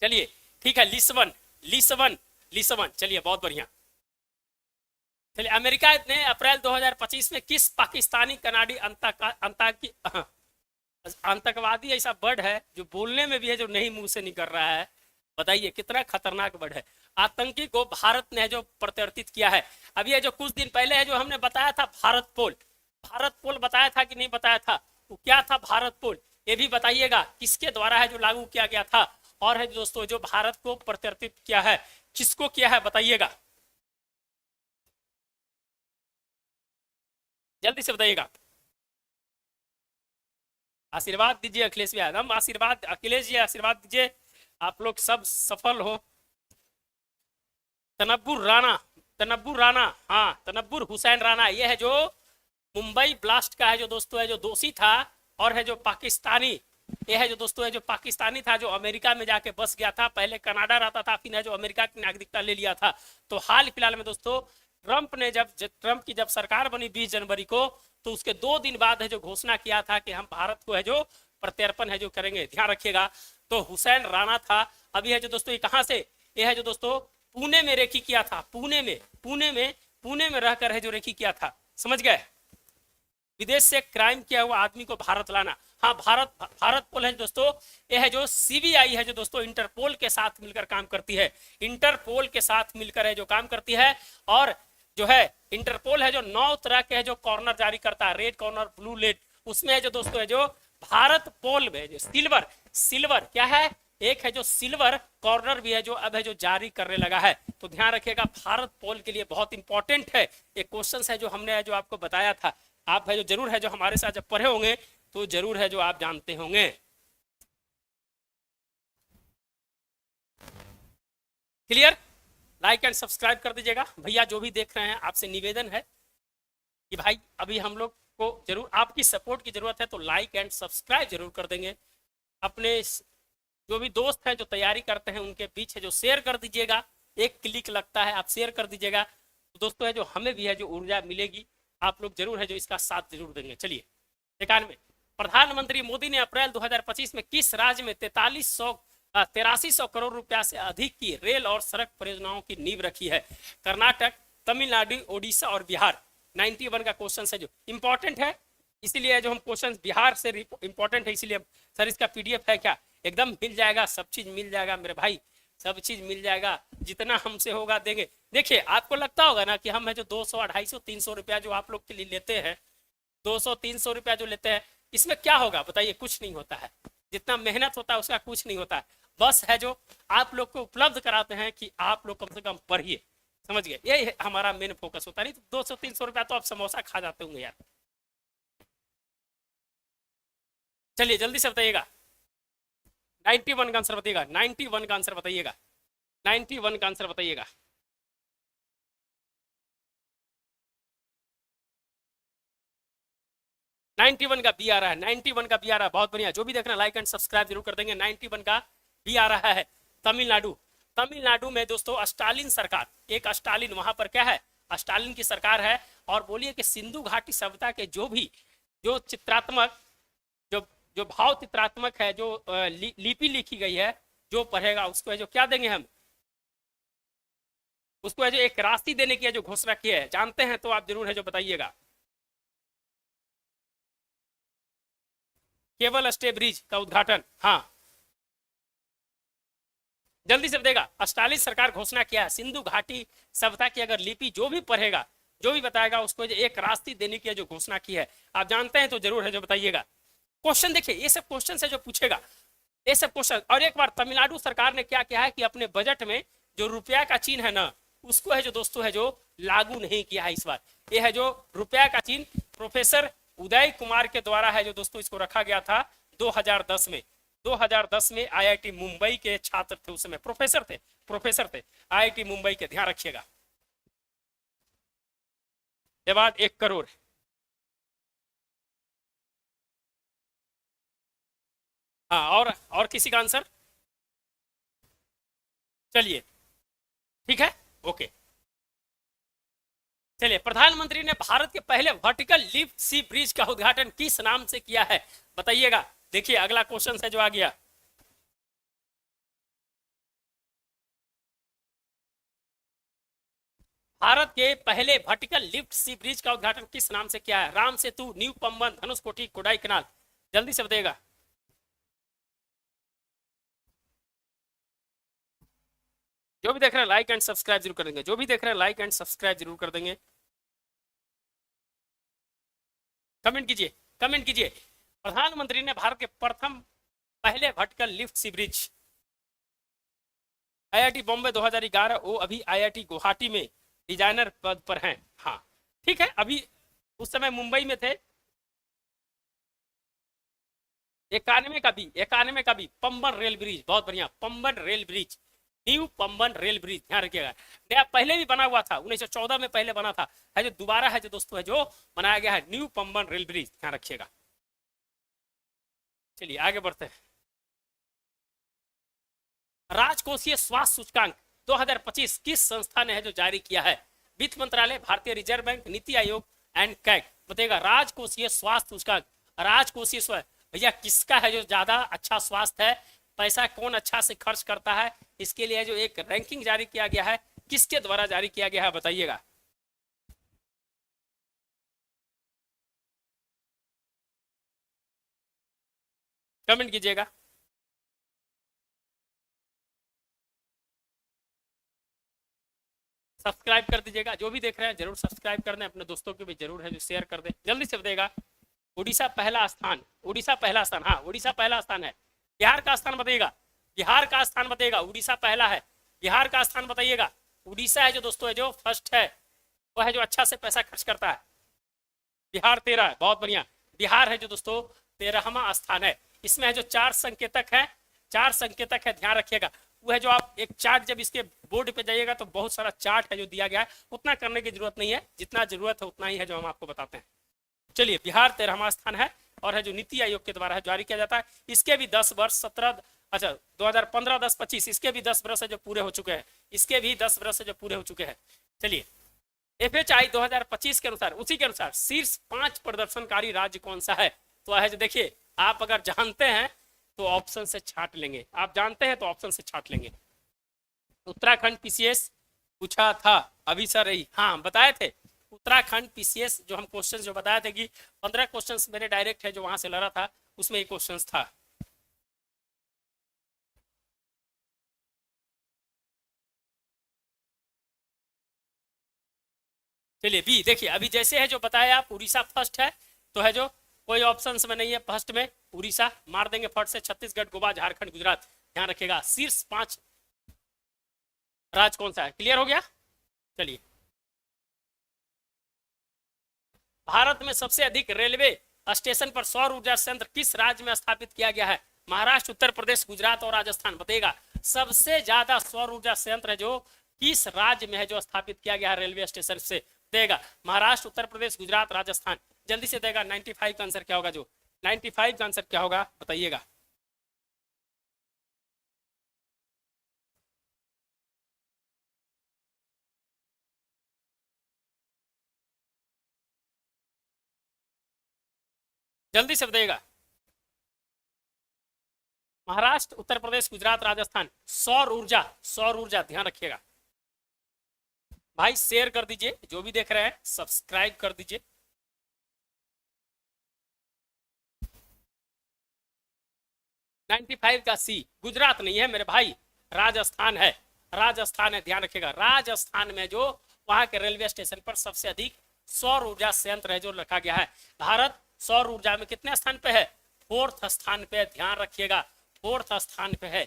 चलिए ठीक है, लिस्बन, लिस्बन, लिस्बन। चलिए बहुत बढ़िया। चलिए, अमेरिका ने अप्रैल 2025 में किस पाकिस्तानी कनाडी आतंकवादी, ऐसा वर्ड है जो बोलने में भी है जो नहीं मुंह से निकल रहा है, बताइए कितना खतरनाक वर्ड है, आतंकी को भारत ने जो प्रत्यर्थित किया है। अभी ये जो कुछ दिन पहले है जो हमने बताया था भारत पोल, भारत पोल बताया था कि नहीं बताया था? वो क्या था भारत पोल, ये भी बताइएगा किसके द्वारा है जो लागू किया गया था, और है दोस्तों जो भारत को प्रत्यर्थित किया है किसको किया है बताइएगा, जल्दी से बताइएगा। आशीर्वाद दीजिए अखिलेश भैया, हम आशीर्वाद, अखिलेश जी आशीर्वाद दीजिए, आप लोग सब सफल हो। तनब्बुर राणा, तनब्बुर राणा, हाँ तनब्बुर हुसैन राणा, ये है जो मुंबई ब्लास्ट का है जो दोस्तों है जो दोषी था, और है जो पाकिस्तानी, ये है जो दोस्तों है जो पाकिस्तानी था जो अमेरिका में जाके बस गया था, पहले कनाडा रहता था, फिर है जो अमेरिका की नागरिकता ले लिया था। तो हाल फिलहाल में दोस्तों ट्रंप ने ट्रंप की जब सरकार बनी 20 जनवरी को, तो उसके 2 दिन बाद है जो घोषणा किया था कि हम भारत को है जो प्रत्यर्पण है जो करेंगे। ध्यान रखिएगा। तो हुसैन राणा था। अभी है जो दोस्तों ये कहां से, ये है जो दोस्तों पुणे में रेकी किया था, पुणे में रहकर है जो रेकी किया था, समझ गए? विदेश से क्राइम किया हुआ आदमी को भारत लाना। हाँ, भारत पोल है दोस्तों, ये है जो सीबीआई है जो दोस्तों इंटरपोल के साथ मिलकर काम करती है, इंटरपोल के साथ मिलकर है जो काम करती है। और जो है इंटरपोल है जो 9 तरह के है जो कॉर्नर जारी करता है, रेड कॉर्नर, ब्लू रेड, उसमें है जो दोस्तों है जो भारत पोल में जो सिल्वर, सिल्वर क्या है, एक है जो सिल्वर कॉर्नर भी है जो अब है जो जारी करने लगा है। तो ध्यान रखिएगा, भारत पोल के लिए बहुत इंपॉर्टेंट है एक क्वेश्चन है जो हमने है जो आपको बताया था, आप है जो जरूर है जो हमारे साथ जब पढ़े होंगे तो जरूर है जो आप जानते होंगे। क्लियर? लाइक एंड सब्सक्राइब कर दीजिएगा भैया, जो भी देख रहे हैं आपसे निवेदन है कि भाई अभी हम लोग को जरूर आपकी सपोर्ट की जरूरत है, तो लाइक एंड सब्सक्राइब जरूर कर देंगे। अपने जो भी दोस्त हैं जो तैयारी करते हैं उनके बीच है जो शेयर कर दीजिएगा, एक क्लिक लगता है, आप शेयर कर दीजिएगा तो दोस्तों है जो हमें भी है जो ऊर्जा मिलेगी, आप लोग जरूर है जो इसका साथ जरूर देंगे। चलिए 91, प्रधानमंत्री मोदी ने अप्रैल 2025 में किस राज्य में 8300 करोड़ रुपया से अधिक की रेल और सड़क परियोजनाओं की नींव रखी है? कर्नाटक, तमिलनाडु, ओडिशा और बिहार। 91 का क्वेश्चन है जो इंपॉर्टेंट है, इसीलिए जो हम क्वेश्चन बिहार से इंपॉर्टेंट है, इसीलिए सर इसका पीडीएफ है क्या? एकदम मिल जाएगा, सब चीज मिल जाएगा मेरे भाई, सब चीज मिल जाएगा, जितना हमसे होगा देंगे। देखिए आपको लगता होगा ना कि हम है जो 200, 250, 300 रुपया जो आप लोग के लिए लेते हैं, 200, 300 रुपया जो लेते हैं, इसमें क्या होगा बताइए? कुछ नहीं होता है, जितना मेहनत होता है उसका कुछ नहीं होता है, बस है जो आप लोग को उपलब्ध कराते हैं कि आप लोग कम से कम पढ़िए, समझ गए? ये हमारा मेन फोकस होता है, नहीं तो 200, 300 रुपया तो आप समोसा खा जाते होंगे यार। चलिए जल्दी से बताइएगा, 91 का आंसर बताइएगा, 91 का आंसर बताइएगा, 91 का आंसर बताइएगा। नाइन्टी वन का बी आ रहा है, 91 का बी आ रहा है, बहुत बढ़िया। जो भी देखना लाइक एंड सब्सक्राइब जरूर कर देंगे। 91 का बी आ रहा है। तमिलनाडु, तमिलनाडु में दोस्तों स्टालिन सरकार, एक स्टालिन वहां पर क्या है, स्टालिन की सरकार है। और बोलिए कि सिंधु घाटी सभ्यता के जो भी जो चित्रात्मक जो जो भाव चित्रात्मक है, जो लिपि लिखी गई है, जो पढ़ेगा उसको है जो क्या देंगे हम, उसको है जो एक राशि देने की है जो घोषणा की है, जानते हैं तो आप जरूर है जो बताइएगा। केबल स्टे ब्रिज का उद्घाटन, हाँ जल्दी से बताएगा। स्टालिन सरकार घोषणा किया है सिंधु घाटी सभ्यता की अगर लिपि जो भी पढ़ेगा, जो भी बताएगा उसको एक राशि देने की जो घोषणा की है, आप जानते हैं तो जरूर है जो बताइएगा। क्वेश्चन देखिए, ये सब क्वेश्चन है जो पूछेगा, ये सब क्वेश्चन। और एक बार तमिलनाडु सरकार ने क्या किया है कि अपने बजट में जो रुपया का चिन्ह है ना, उसको है जो दोस्तों है जो लागू नहीं किया है इस बार। ये है जो रुपया का चिन्ह प्रोफेसर उदय कुमार के द्वारा है जो दोस्तों इसको रखा गया था 2010 में। 2010 में आईआईटी मुंबई के छात्र थे, उस समय प्रोफेसर थे आईआईटी मुंबई के, ध्यान रखिएगा। के बाद 1 करोड़। हाँ, और किसी का आंसर? चलिए ठीक है, ओके। चलिए, प्रधानमंत्री ने भारत के पहले वर्टिकल लिफ्ट सी ब्रिज का उद्घाटन किस नाम से किया है, बताइएगा। देखिए अगला क्वेश्चन है जो आ गया। भारत के पहले वर्टिकल लिफ्ट सी ब्रिज का उद्घाटन किस नाम से किया है? राम सेतु, न्यू पंबन, धनुषकोटी, कोडाई कनाल, जल्दी से बताइएगा। जो भी देख रहे हैं लाइक एंड सब्सक्राइब जरूर कर देंगे, जो भी देख रहे हैं लाइक एंड सब्सक्राइब जरूर कर देंगे। कमेंट कीजिए, कमेंट कीजिए। प्रधानमंत्री ने भारत के प्रथम पहले वर्टिकल लिफ्ट सी ब्रिज, आईआईटी बॉम्बे 2011, वो अभी आईआईटी गुवाहाटी में डिजाइनर पद पर हैं। हाँ ठीक है, अभी उस समय मुंबई में थे। 91 का भी पंबन रेल ब्रिज, बहुत बढ़िया, Pamban rail bridge, new Pamban rail bridge, ध्यान रखिएगा। नया पहले भी बना हुआ था, 1914 में पहले बना था, है जो दोबारा है जो दोस्तों है जो बनाया गया है, न्यू पंबन रेल ब्रिज, ध्यान रखिएगा। चलिए आगे बढ़ते हैं। राजकोषीय स्वास्थ्य सूचकांक 2025 किस संस्था ने है जो जारी किया है? वित्त मंत्रालय, भारतीय reserve bank, NITI Aayog and CAG, बताइएगा। राजकोषीय स्वास्थ्य सूचकांक, राजकोषीय भैया किसका है जो ज्यादा अच्छा स्वास्थ्य है, पैसा कौन अच्छा से खर्च करता है, इसके लिए जो एक रैंकिंग जारी किया गया है, किसके द्वारा जारी किया गया है, बताइएगा। कमेंट कीजिएगा। सब्सक्राइब कर दीजिएगा, जो भी देख रहे हैं जरूर सब्सक्राइब कर दें, अपने दोस्तों को भी जरूर है जो शेयर कर दें, जल्दी से बताइएगा। उड़ीसा पहला स्थान, उड़ीसा पहला स्थान, हाँ उड़ीसा पहला स्थान है। बिहार का स्थान बताइएगा, बिहार का स्थान बताइएगा। उड़ीसा पहला है, बिहार का स्थान बताइएगा। उड़ीसा है जो दोस्तों है जो फर्स्ट है, वह है जो अच्छा से पैसा खर्च करता है। बिहार 13 है, बहुत बढ़िया। बिहार है जो दोस्तों 13वां स्थान है। इसमें है जो 4 संकेतक है, 4 संकेतक है, ध्यान रखिएगा। वो है जो आप एक चार्ट, जब इसके बोर्ड पे जाइएगा तो बहुत सारा चार्ट है जो दिया गया है, उतना करने की जरूरत नहीं है, जितना जरूरत है उतना ही है जो हम आपको बताते हैं। चलिए, बिहार 13वां स्थान है और है जो नीति आयोग के द्वारा है जारी किया जाता है। इसके भी 10 वर्ष 17, अच्छा 2015, 10, 25, इसके भी 10 वर्ष है जो पूरे हो चुके हैं, इसके भी 10 वर्ष है जो पूरे हो चुके हैं। चलिए, FHI 2025 के अनुसार, उसी के अनुसार शीर्ष 5 प्रदर्शनकारी राज्य कौन सा है? तो है जो देखिए, आप अगर जानते हैं तो ऑप्शन से छांट लेंगे, आप जानते हैं तो ऑप्शन से छांट लेंगे। उत्तराखंड PCS पूछा था अभी सर, रही हाँ बताए थे। उत्तराखंड PCS जो हम क्वेश्चन जो बताए थे कि 15 क्वेश्चंस मेरे डायरेक्ट है जो वहां से लड़ा था, उसमें एक क्वेश्चन था। चलिए बी, देखिए अभी जैसे है जो बताया आप, उड़ीसा फर्स्ट है, तो है जो कोई ऑप्शन में नहीं है फर्स्ट में, उड़ीसा मार देंगे फट से। छत्तीसगढ़, गोवा, झारखंड, गुजरात, ध्यान रखिएगा। शीर्ष 5 राज्य कौन सा है? क्लियर हो गया। चलिए, भारत में सबसे अधिक रेलवे स्टेशन पर सौर ऊर्जा संयंत्र किस राज्य में स्थापित किया गया है? महाराष्ट्र, उत्तर प्रदेश, गुजरात और राजस्थान, बताइएगा। सबसे ज्यादा सौर ऊर्जा संयंत्र है जो किस राज्य में है जो स्थापित किया गया है रेलवे स्टेशन से? देगा महाराष्ट्र, उत्तर प्रदेश, गुजरात, राजस्थान, जल्दी से देगा। 95 का आंसर क्या होगा? जो 95 का आंसर क्या होगा बताइएगा। जल्दी से बताइएगा। महाराष्ट्र, उत्तर प्रदेश, गुजरात, राजस्थान, सौर ऊर्जा, सौर ऊर्जा, ध्यान रखिएगा। भाई शेयर कर दीजिए, जो भी देख रहे हैं सब्सक्राइब कर दीजिए। नाइन्टी का सी, गुजरात नहीं है मेरे भाई, राजस्थान है, राजस्थान है, ध्यान रखिएगा। राजस्थान में जो वहां के रेलवे स्टेशन पर सबसे अधिक सौर ऊर्जा संयंत्र है जो रखा गया है। भारत सौर ऊर्जा में कितने स्थान पे है? 4th स्थान पे, ध्यान रखिएगा, 4th स्थान पे है।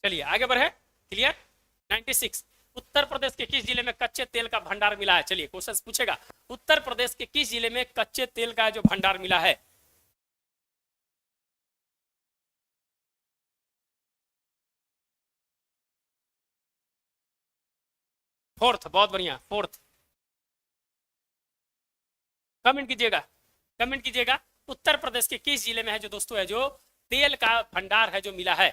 चलिए आगे बढ़े। क्लियर। 96, उत्तर प्रदेश के किस जिले में कच्चे तेल का भंडार मिला है? चलिए क्वेश्चन पूछेगा, उत्तर प्रदेश के किस जिले में कच्चे तेल का जो भंडार मिला है? फोर्थ, बहुत बढ़िया, फोर्थ। कमेंट कीजिएगा, कमेंट कीजिएगा। उत्तर प्रदेश के किस जिले में है जो दोस्तों है जो तेल का भंडार है जो मिला है?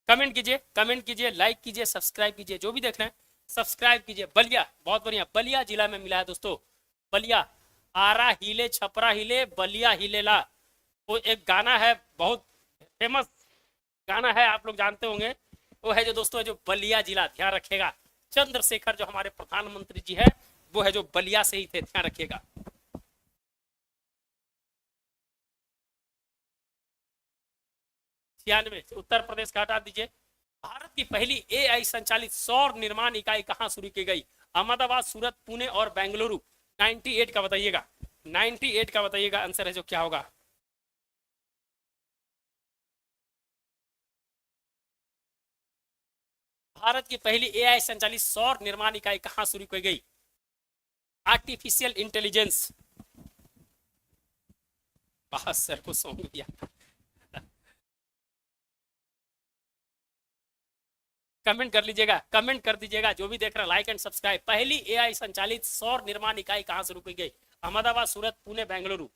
कमेंट कीजिए, कमेंट कीजिए, लाइक कीजिए, सब्सक्राइब कीजिए, जो भी देख रहे हैं सब्सक्राइब कीजिए। बलिया, बहुत बढ़िया, बलिया जिला में मिला है दोस्तों, बलिया। आरा हिले छपरा हिले बलिया हिले ला, वो एक गाना है, बहुत फेमस गाना है, आप लोग जानते होंगे। वो है जो दोस्तों है जो बलिया जिला, ध्यान रखिएगा। चंद्रशेखर जो हमारे प्रधानमंत्री जी है वो है जो बलिया से ही थे, ध्यान रखिएगा। 96, उत्तर प्रदेश का हटा दीजिए। भारत की पहली एआई संचालित सौर निर्माण इकाई कहां शुरू की गई? अहमदाबाद, सूरत, पुणे और बेंगलुरु। 98 का बताइएगा, 98 का बताइएगा, आंसर है जो क्या होगा? भारत की पहली एआई संचालित सौर निर्माण इकाई कहां शुरू की गई? Artificial intelligence. बस सर को सौंप दिया। कमेंट कर लीजिएगा, कमेंट कर दीजिएगा, जो भी देख रहा है लाइक एंड सब्सक्राइब। पहली एआई संचालित सौर निर्माण इकाई कहां शुरू की गई? अहमदाबाद, सूरत, पुणे, बेंगलुरु।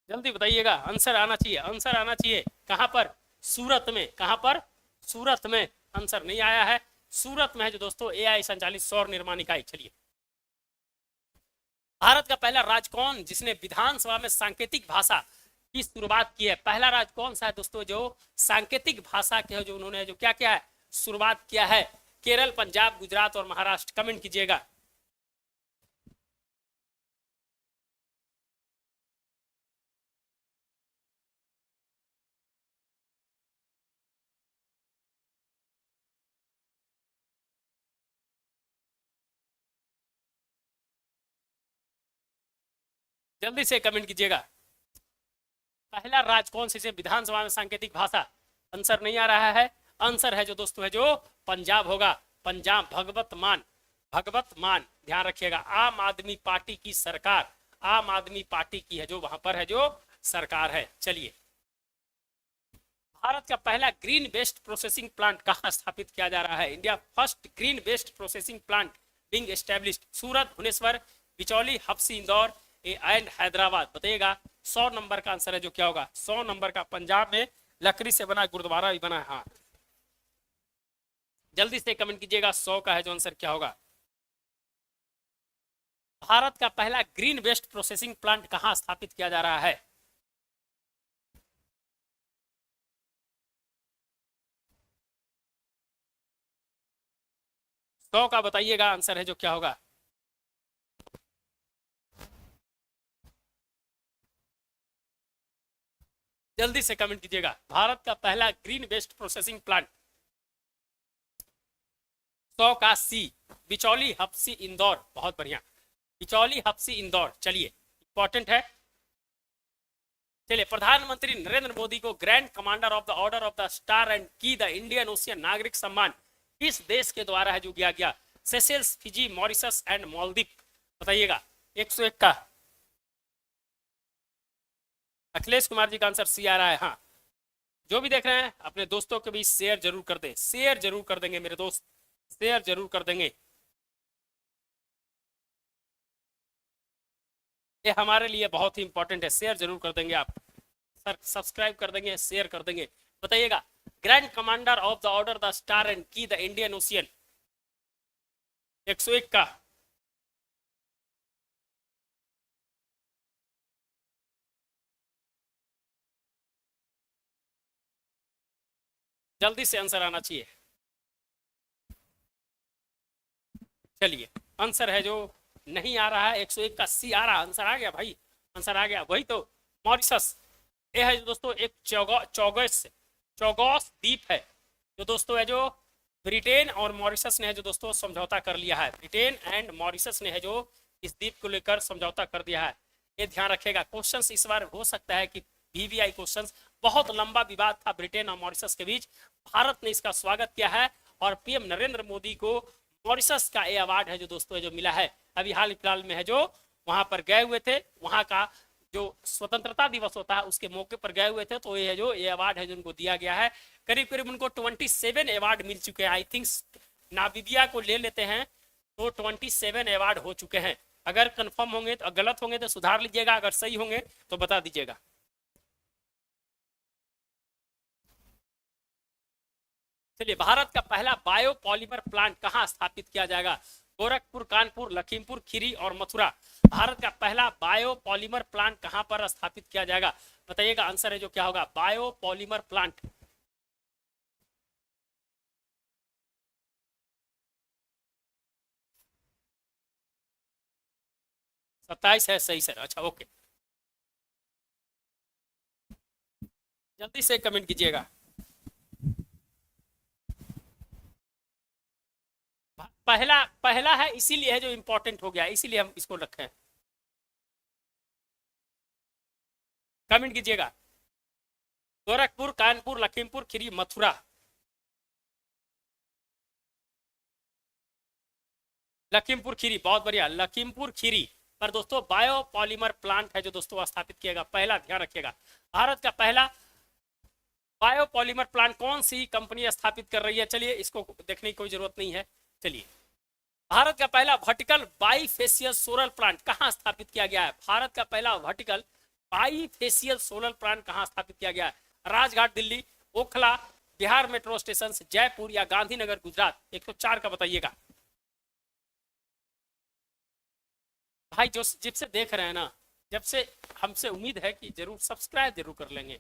जल्दी बताइएगा, आंसर आना चाहिए, आंसर आना चाहिए। कहां पर? सूरत में। कहां पर? सूरत में। आंसर नहीं आया है। सूरत में है जो दोस्तों एआई संचालित सौर निर्माण इकाई। चलिए, भारत का पहला राज्य कौन जिसने विधानसभा में सांकेतिक भाषा की शुरुआत की है? पहला राज्य कौन सा है दोस्तों जो सांकेतिक भाषा के जो उन्होंने जो क्या क्या है शुरुआत किया है? केरल, पंजाब, गुजरात और महाराष्ट्र। कमेंट कीजिएगा। जल्दी से कमेंट कीजिएगा। पहला राज्य कौन से विधानसभा में सांकेतिक भाषा? आंसर नहीं आ रहा है। आंसर है जो दोस्तों है जो पंजाब होगा। पंजाब, भगवत मान, भगवत मान, ध्यान रखिएगा। आम आदमी पार्टी की सरकार, आम आदमी पार्टी की है जो वहां पर है जो सरकार है। चलिए, भारत का पहला ग्रीन वेस्ट प्रोसेसिंग प्लांट कहां स्थापित किया जा रहा है? India first green waste processing plant being established. Surat, Bhubaneswar, Bicholim, हप्सी, इंदौर एंड हैदराबाद। बताइएगा 100 नंबर का आंसर है जो क्या होगा? 100 नंबर का। पंजाब में लकड़ी से बना गुरुद्वारा भी बना है। हाँ, जल्दी से कमेंट कीजिएगा, 100 का है जो आंसर क्या होगा? भारत का पहला ग्रीन वेस्ट प्रोसेसिंग प्लांट कहां स्थापित किया जा रहा है? 100 का बताइएगा, आंसर है जो क्या होगा? जल्दी से कमेंट कीजिएगा। भारत का पहला ग्रीन वेस्ट प्रोसेसिंग प्लांट। 100 का सी, बिचौली, हप्सी, इंदौर। बहुत बढ़िया, बिचौली, हप्सी, इंदौर। चलिए, इंपॉर्टेंट है। चलिए, प्रधानमंत्री नरेंद्र मोदी को grand commander of the order of the star and की द इंडियन ओशियन नागरिक सम्मान किस देश के द्वारा है जो दिया गया? Seychelles, Fiji, Mauritius and Maldives. बताइएगा। 101 का अखिलेश कुमार जी का आंसर सी आ रहा है। हाँ, जो भी देख रहे हैं अपने दोस्तों के बीच शेयर जरूर कर दें, शेयर जरूर कर देंगे मेरे दोस्त, शेयर जरूर कर देंगे। ये हमारे लिए बहुत ही इंपॉर्टेंट है, शेयर जरूर कर देंगे आप। सर सब्सक्राइब कर देंगे, शेयर कर देंगे। बताइएगा, grand commander of the order the star and की द इंडियन ओशियन। 101 का जल्दी से आंसर आना चाहिए। चलिए आंसर है जो नहीं आ रहा है 101 का सी आ रहा, आंसर आ गया भाई, आंसर आ गया, वही तो मॉरिशस। ये है जो दोस्तों एक चौगस चौगोस द्वीप है जो दोस्तों है जो ब्रिटेन और मॉरिशस ने है जो दोस्तों समझौता कर लिया है, ब्रिटेन एंड मॉरिशस ने है जो इस द्वीप को लेकर समझौता कर दिया है। ये ध्यान रखेगा, क्वेश्चंस इस बार हो सकता है कि वीवीआई क्वेश्चंस, बहुत लंबा विवाद था ब्रिटेन और मॉरिशस के बीच, भारत ने इसका स्वागत किया है और पीएम नरेंद्र मोदी को मॉरिशस का ये अवार्ड है जो दोस्तों जो मिला है, अभी हाल फिलहाल में है जो वहां पर गए हुए थे, वहां का जो स्वतंत्रता दिवस होता है उसके मौके पर गए हुए थे, तो ये है जो ये अवार्ड है जो उनको दिया गया है। करीब करीब उनको 27 अवार्ड मिल चुके हैं, आई थिंक नाबीबिया को ले लेते हैं तो 27 अवार्ड हो चुके हैं। अगर कंफर्म होंगे तो, गलत होंगे तो सुधार लीजिएगा, अगर सही होंगे तो बता दीजिएगा। चलिए भारत का पहला बायोपॉलीमर प्लांट कहाँ स्थापित किया जाएगा? गोरखपुर, कानपुर, लखीमपुर खीरी और मथुरा। भारत का पहला बायोपॉलीमर प्लांट कहाँ पर स्थापित किया जाएगा? बताइएगा, आंसर है जो क्या होगा, बायोपॉलीमर प्लांट। 27 है सही सर, अच्छा ओके, जल्दी से कमेंट कीजिएगा। पहला पहला है इसीलिए है जो इंपॉर्टेंट हो गया, इसीलिए हम इसको रखे हैं, कमेंट कीजिएगा। गोरखपुर, कानपुर, लखीमपुर खीरी, मथुरा। लखीमपुर खीरी, बहुत बढ़िया, लखीमपुर खीरी पर दोस्तों बायोपॉलीमर प्लांट है जो दोस्तों स्थापित किएगा, पहला ध्यान रखिएगा। भारत का पहला बायोपॉलीमर प्लांट कौन सी कंपनी स्थापित कर रही है? चलिए इसको देखने की कोई जरूरत नहीं है। चलिए भारत का पहला वर्टिकल बाईफेशियल सोलर प्लांट कहां स्थापित किया गया है? भारत का पहला वर्टिकल बाईफेशियल सोलर प्लांट कहां स्थापित किया गया है? राजघाट दिल्ली, ओखला, बिहार मेट्रो स्टेशन, जयपुर या गांधीनगर गुजरात। 104 का बताइएगा भाई, जो जब से देख रहे हैं ना, जब से हमसे उम्मीद है कि जरूर सब्सक्राइब जरूर कर लेंगे,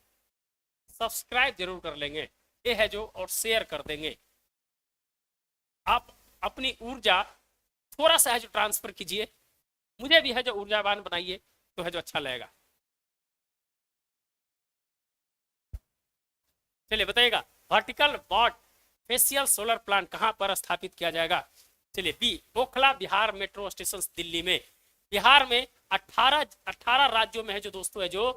सब्सक्राइब जरूर कर लेंगे, ये है जो, और शेयर कर देंगे। आप अपनी ऊर्जा थोड़ा सा है जो ट्रांसफर कीजिए, मुझे भी है जो ऊर्जावान बनाइए, तो है जो अच्छा लगेगा। चलिए बताइएगा, vertical bifacial solar plant कहां पर स्थापित किया जाएगा? चलिए B, Okhla Vihar metro station Delhi में। बिहार में 18 राज्यों में है जो दोस्तों है जो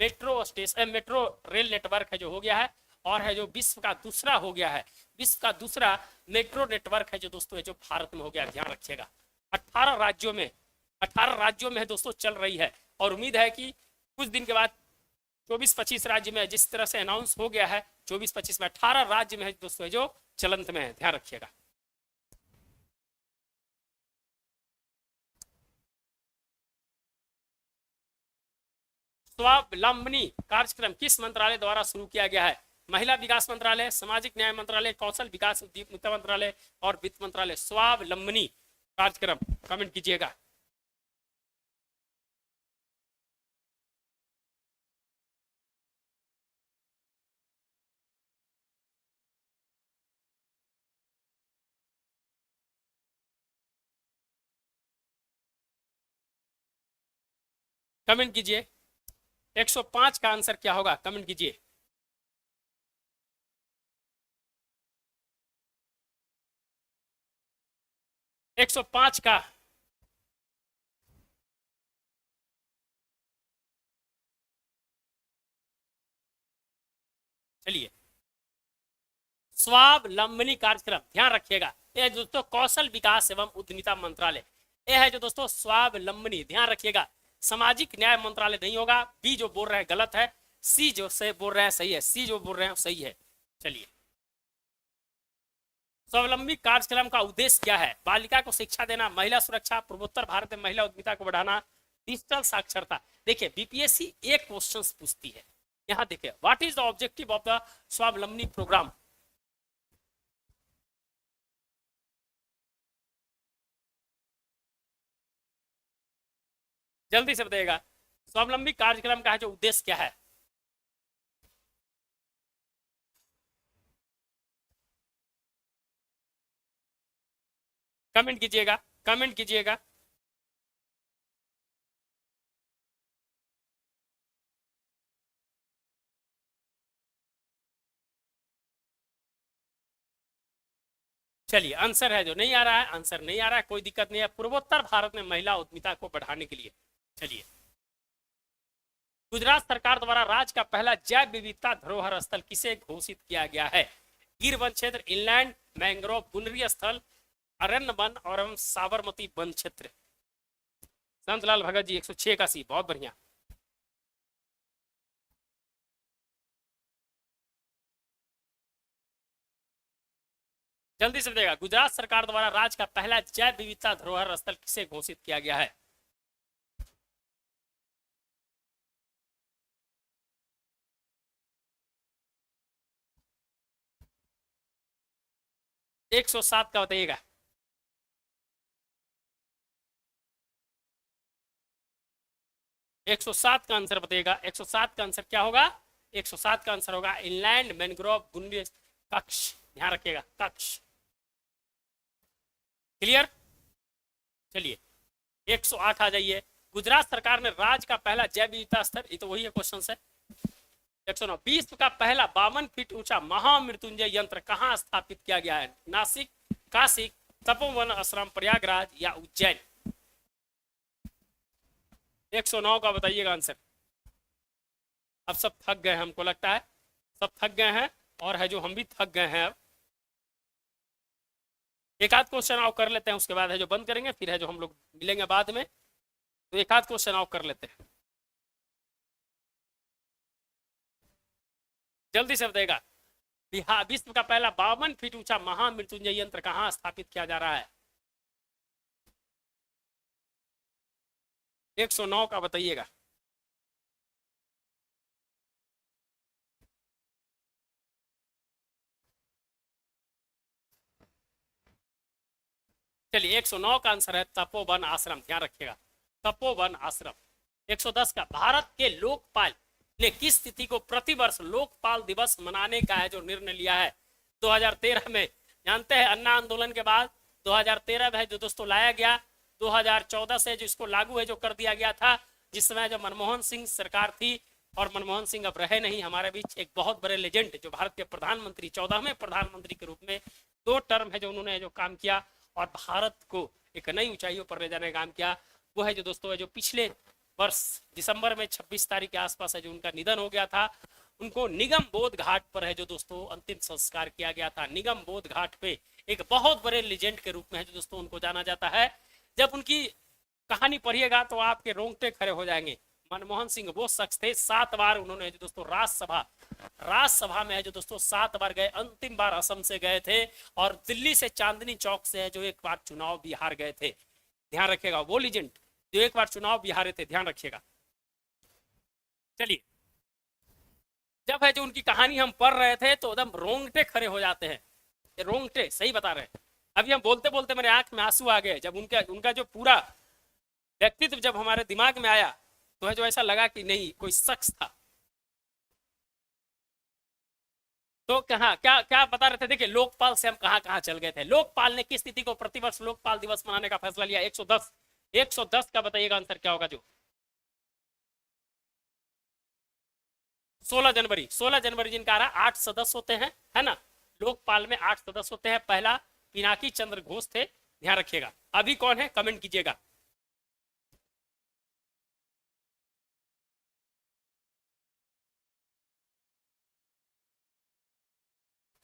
metro station, metro rail network है जो हो गया है, और है जो विश्व का दूसरा हो गया है, विश्व का दूसरा मेट्रो नेटवर्क है जो दोस्तों है जो भारत में हो गया, ध्यान रखिएगा। 18 राज्यों में, 18 राज्यों में दोस्तों चल रही है, और उम्मीद है कि कुछ दिन के बाद 24-25 राज्य में, जिस तरह से अनाउंस हो गया है 24-25 में 18 राज्य में है दोस्तों जो चलंत में है, ध्यान रखिएगा। स्वावलंबनी कार्यक्रम किस मंत्रालय द्वारा शुरू किया गया है? महिला विकास मंत्रालय, सामाजिक न्याय मंत्रालय, कौशल विकास उद्यमिता मंत्रालय और वित्त मंत्रालय। स्वावलंबनी कार्यक्रम, कमेंट कीजिएगा। कमेंट कीजिए 105 का आंसर क्या होगा, कमेंट कीजिए। एक सौ पांच का चलिए, स्वावलंबनी कार्यक्रम, ध्यान रखिएगा, यह दोस्तों कौशल विकास एवं उद्यमिता मंत्रालय, यह है जो दोस्तों स्वावलंबनी, ध्यान रखिएगा। सामाजिक न्याय मंत्रालय नहीं होगा, बी जो बोल रहे हैं गलत है, सी जो से बोल रहे हैं सही है, सी जो बोल रहे हैं सही है। चलिए, स्वावलंबी कार्यक्रम का उद्देश्य क्या है? बालिका को शिक्षा देना, महिला सुरक्षा, पूर्वोत्तर भारत में महिला उद्यमिता को बढ़ाना, डिजिटल साक्षरता। देखिए बीपीएससी एक क्वेश्चन पूछती है, यहाँ देखिए, what is the objective of the स्वावलंबी प्रोग्राम? जल्दी से बताइएगा, स्वावलंबी कार्यक्रम का जो उद्देश्य क्या है? कमेंट कीजिएगा, कमेंट कीजिएगा। चलिए आंसर है जो नहीं आ रहा है, आंसर नहीं आ रहा है, कोई दिक्कत नहीं है। पूर्वोत्तर भारत में महिला उद्यमिता को बढ़ाने के लिए, चलिए, गुजरात सरकार द्वारा राज्य का पहला जैव विविधता धरोहर स्थल किसे घोषित किया गया है? गिर वन क्षेत्र, इनलैंड मैंग्रोव गुनरी स्थल, अरण्य वन और एवं साबरमती वन क्षेत्र। संतलाल भगत जी 106 का सी, बहुत बढ़िया। जल्दी से बताइएगा, गुजरात सरकार द्वारा राज्य का पहला जैव विविधता धरोहर स्थल किसे घोषित किया गया है? एक सौ सात का बताइएगा। एक सौ सात का आंसर बताइएगा। 107 का आंसर क्या होगा? 107 का आंसर होगा इनलैंड मैंग्रोव गुनरी कक्ष। ध्यान रखिएगा, कक्ष। क्लियर? चलिए 108 आ जाइए। गुजरात सरकार ने राज्य का पहला जैव विविधता स्तर, ये तो वही है क्वेश्चन है। 109, विश्व का पहला 52 फीट ऊंचा महामृत्युंजय यंत्र कहां स्थापित किया गया है? नासिक, काशी, तपोवन आश्रम, प्रयागराज या उज्जैन? 109 का बताइएगा आंसर। अब सब थक गए हैं, हमको लगता है सब थक गए हैं, और है जो हम भी थक गए हैं। अब एक आध क्वेश्चन और कर लेते हैं, उसके बाद है जो बंद करेंगे, फिर है जो हम लोग मिलेंगे बाद में, तो एक आध क्वेश्चन और कर लेते हैं। जल्दी से बताइएगा, बिहार विश्व का पहला 52 फीट ऊंचा महामृत्युंजय यंत्र कहां स्थापित किया जा रहा है? 109 का बताइएगा। चलिए 109 का आंसर है तपोवन आश्रम। ध्यान रखिएगा, तपोवन आश्रम। 110 का, भारत के लोकपाल ने किस तिथि को प्रतिवर्ष लोकपाल दिवस मनाने का है जो निर्णय लिया है? 2013 में, जानते हैं अन्ना आंदोलन के बाद 2013 में है जो दोस्तों लाया गया। 2014 से जो इसको लागू है जो कर दिया गया था, जिस समय जो मनमोहन सिंह सरकार थी, और मनमोहन सिंह अब रहे नहीं हमारे बीच, एक बहुत बड़े लेजेंड जो भारत के प्रधानमंत्री, 14वें प्रधानमंत्री के रूप में 2 टर्म है जो उन्होंने जो काम किया और भारत को एक नई ऊंचाइयों पर ले जाने का काम किया, वो है जो दोस्तों है जो पिछले वर्ष दिसंबर में 26 तारीख के आसपास है जो उनका निधन हो गया था। उनको निगम बोध घाट पर है जो दोस्तों अंतिम संस्कार किया गया था। निगम बोध घाट पे एक बहुत बड़े लेजेंड के रूप में है जो दोस्तों उनको जाना जाता है। जब उनकी कहानी पढ़िएगा तो आपके रोंगटे खड़े हो जाएंगे। मनमोहन सिंह वो शख्स थे, 7 बार उन्होंने जो दोस्तों राज्यसभा में है जो दोस्तों 7 बार गए। अंतिम बार असम से गए थे, और दिल्ली से चांदनी चौक से है जो एक बार चुनाव भी हार गए थे। ध्यान रखिएगा, वो लीजेंड जो एक बार चुनाव भी हारे थे, ध्यान रखिएगा। चलिए, जब है जो उनकी कहानी हम पढ़ रहे थे तो एकदम रोंगटे खड़े हो जाते हैं। ये रोंगटे सही बता रहे हैं। अभी हम बोलते बोलते मेरे आंख में आंसू आ गए जब उनका जो पूरा व्यक्तित्व जब हमारे दिमाग में आया, तो है जो ऐसा लगा कि नहीं कोई शख्स था। तो कहा क्या क्या बता रहे थे? देखिए, लोकपाल से हम कहां कहां चल गए थे। लोकपाल ने किस तिथि को प्रतिवर्ष लोकपाल दिवस मनाने का फैसला लिया? 110। 110 का बताइएगा आंसर क्या होगा? जो 16 जनवरी। 16 जनवरी जिनका आ रहा, 8 सदस्य होते हैं, है ना? लोकपाल में 8 सदस्य होते हैं। पहला पिनाकी चंद्र घोष थे। ध्यान रखिएगा। अभी कौन है कमेंट कीजिएगा।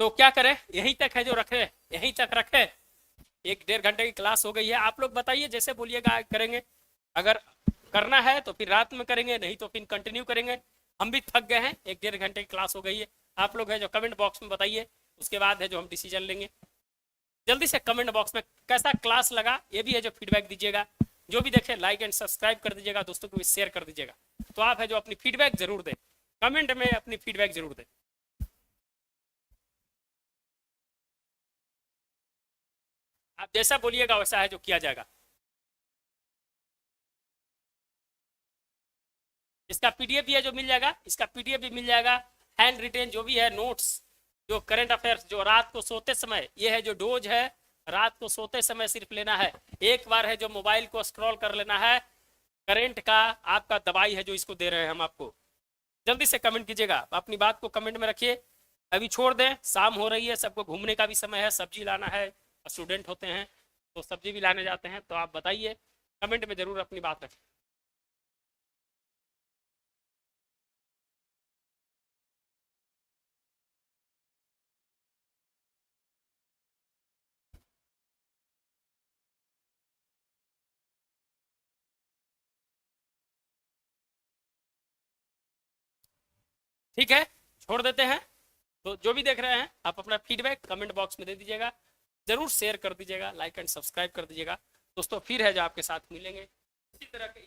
तो क्या करें, यहीं तक है जो रखे, यहीं तक रखे। 1-1.5 घंटे की क्लास हो गई है। आप लोग बताइए, जैसे बोलिएगा करेंगे। अगर करना है तो फिर रात में करेंगे, नहीं तो फिर कंटिन्यू करेंगे। हम भी थक गए हैं, 1-1.5 घंटे की क्लास हो गई है। आप लोग है जो कमेंट बॉक्स में बताइए, उसके बाद है जो हम डिसीजन लेंगे। जल्दी से कमेंट बॉक्स में कैसा क्लास लगा ये भी है जो फीडबैक दीजिएगा। जो भी देखे लाइक एंड सब्सक्राइब कर दीजिएगा, दोस्तों को भी शेयर कर दीजिएगा। तो आप है जो अपनी फीडबैक जरूर दें, कमेंट में अपनी फीडबैक जरूर दें। आप जैसा बोलिएगा वैसा है जो किया जाएगा। इसका पीडीएफ भी है जो मिल जाएगा, इसका पीडीएफ भी मिल जाएगा। हैंड रिटेन जो भी है नोट्स, जो करंट अफेयर्स जो रात को सोते समय, ये है जो डोज है रात को सोते समय सिर्फ लेना है। एक बार है जो मोबाइल को स्क्रॉल कर लेना है। करंट का आपका दवाई है जो इसको दे रहे हैं हम आपको। जल्दी से कमेंट कीजिएगा, अपनी बात को कमेंट में रखिए। अभी छोड़ दें, शाम हो रही है, सबको घूमने का भी समय है, सब्जी लाना है, स्टूडेंट होते हैं तो सब्जी भी लाने जाते हैं। तो आप बताइए, कमेंट में जरूर अपनी बात रखें। ठीक है, छोड़ देते हैं। तो जो भी देख रहे हैं आप अपना फीडबैक कमेंट बॉक्स में दे दीजिएगा, जरूर शेयर कर दीजिएगा, लाइक एंड सब्सक्राइब कर दीजिएगा। दोस्तों फिर है जो आपके साथ मिलेंगे इसी तरह के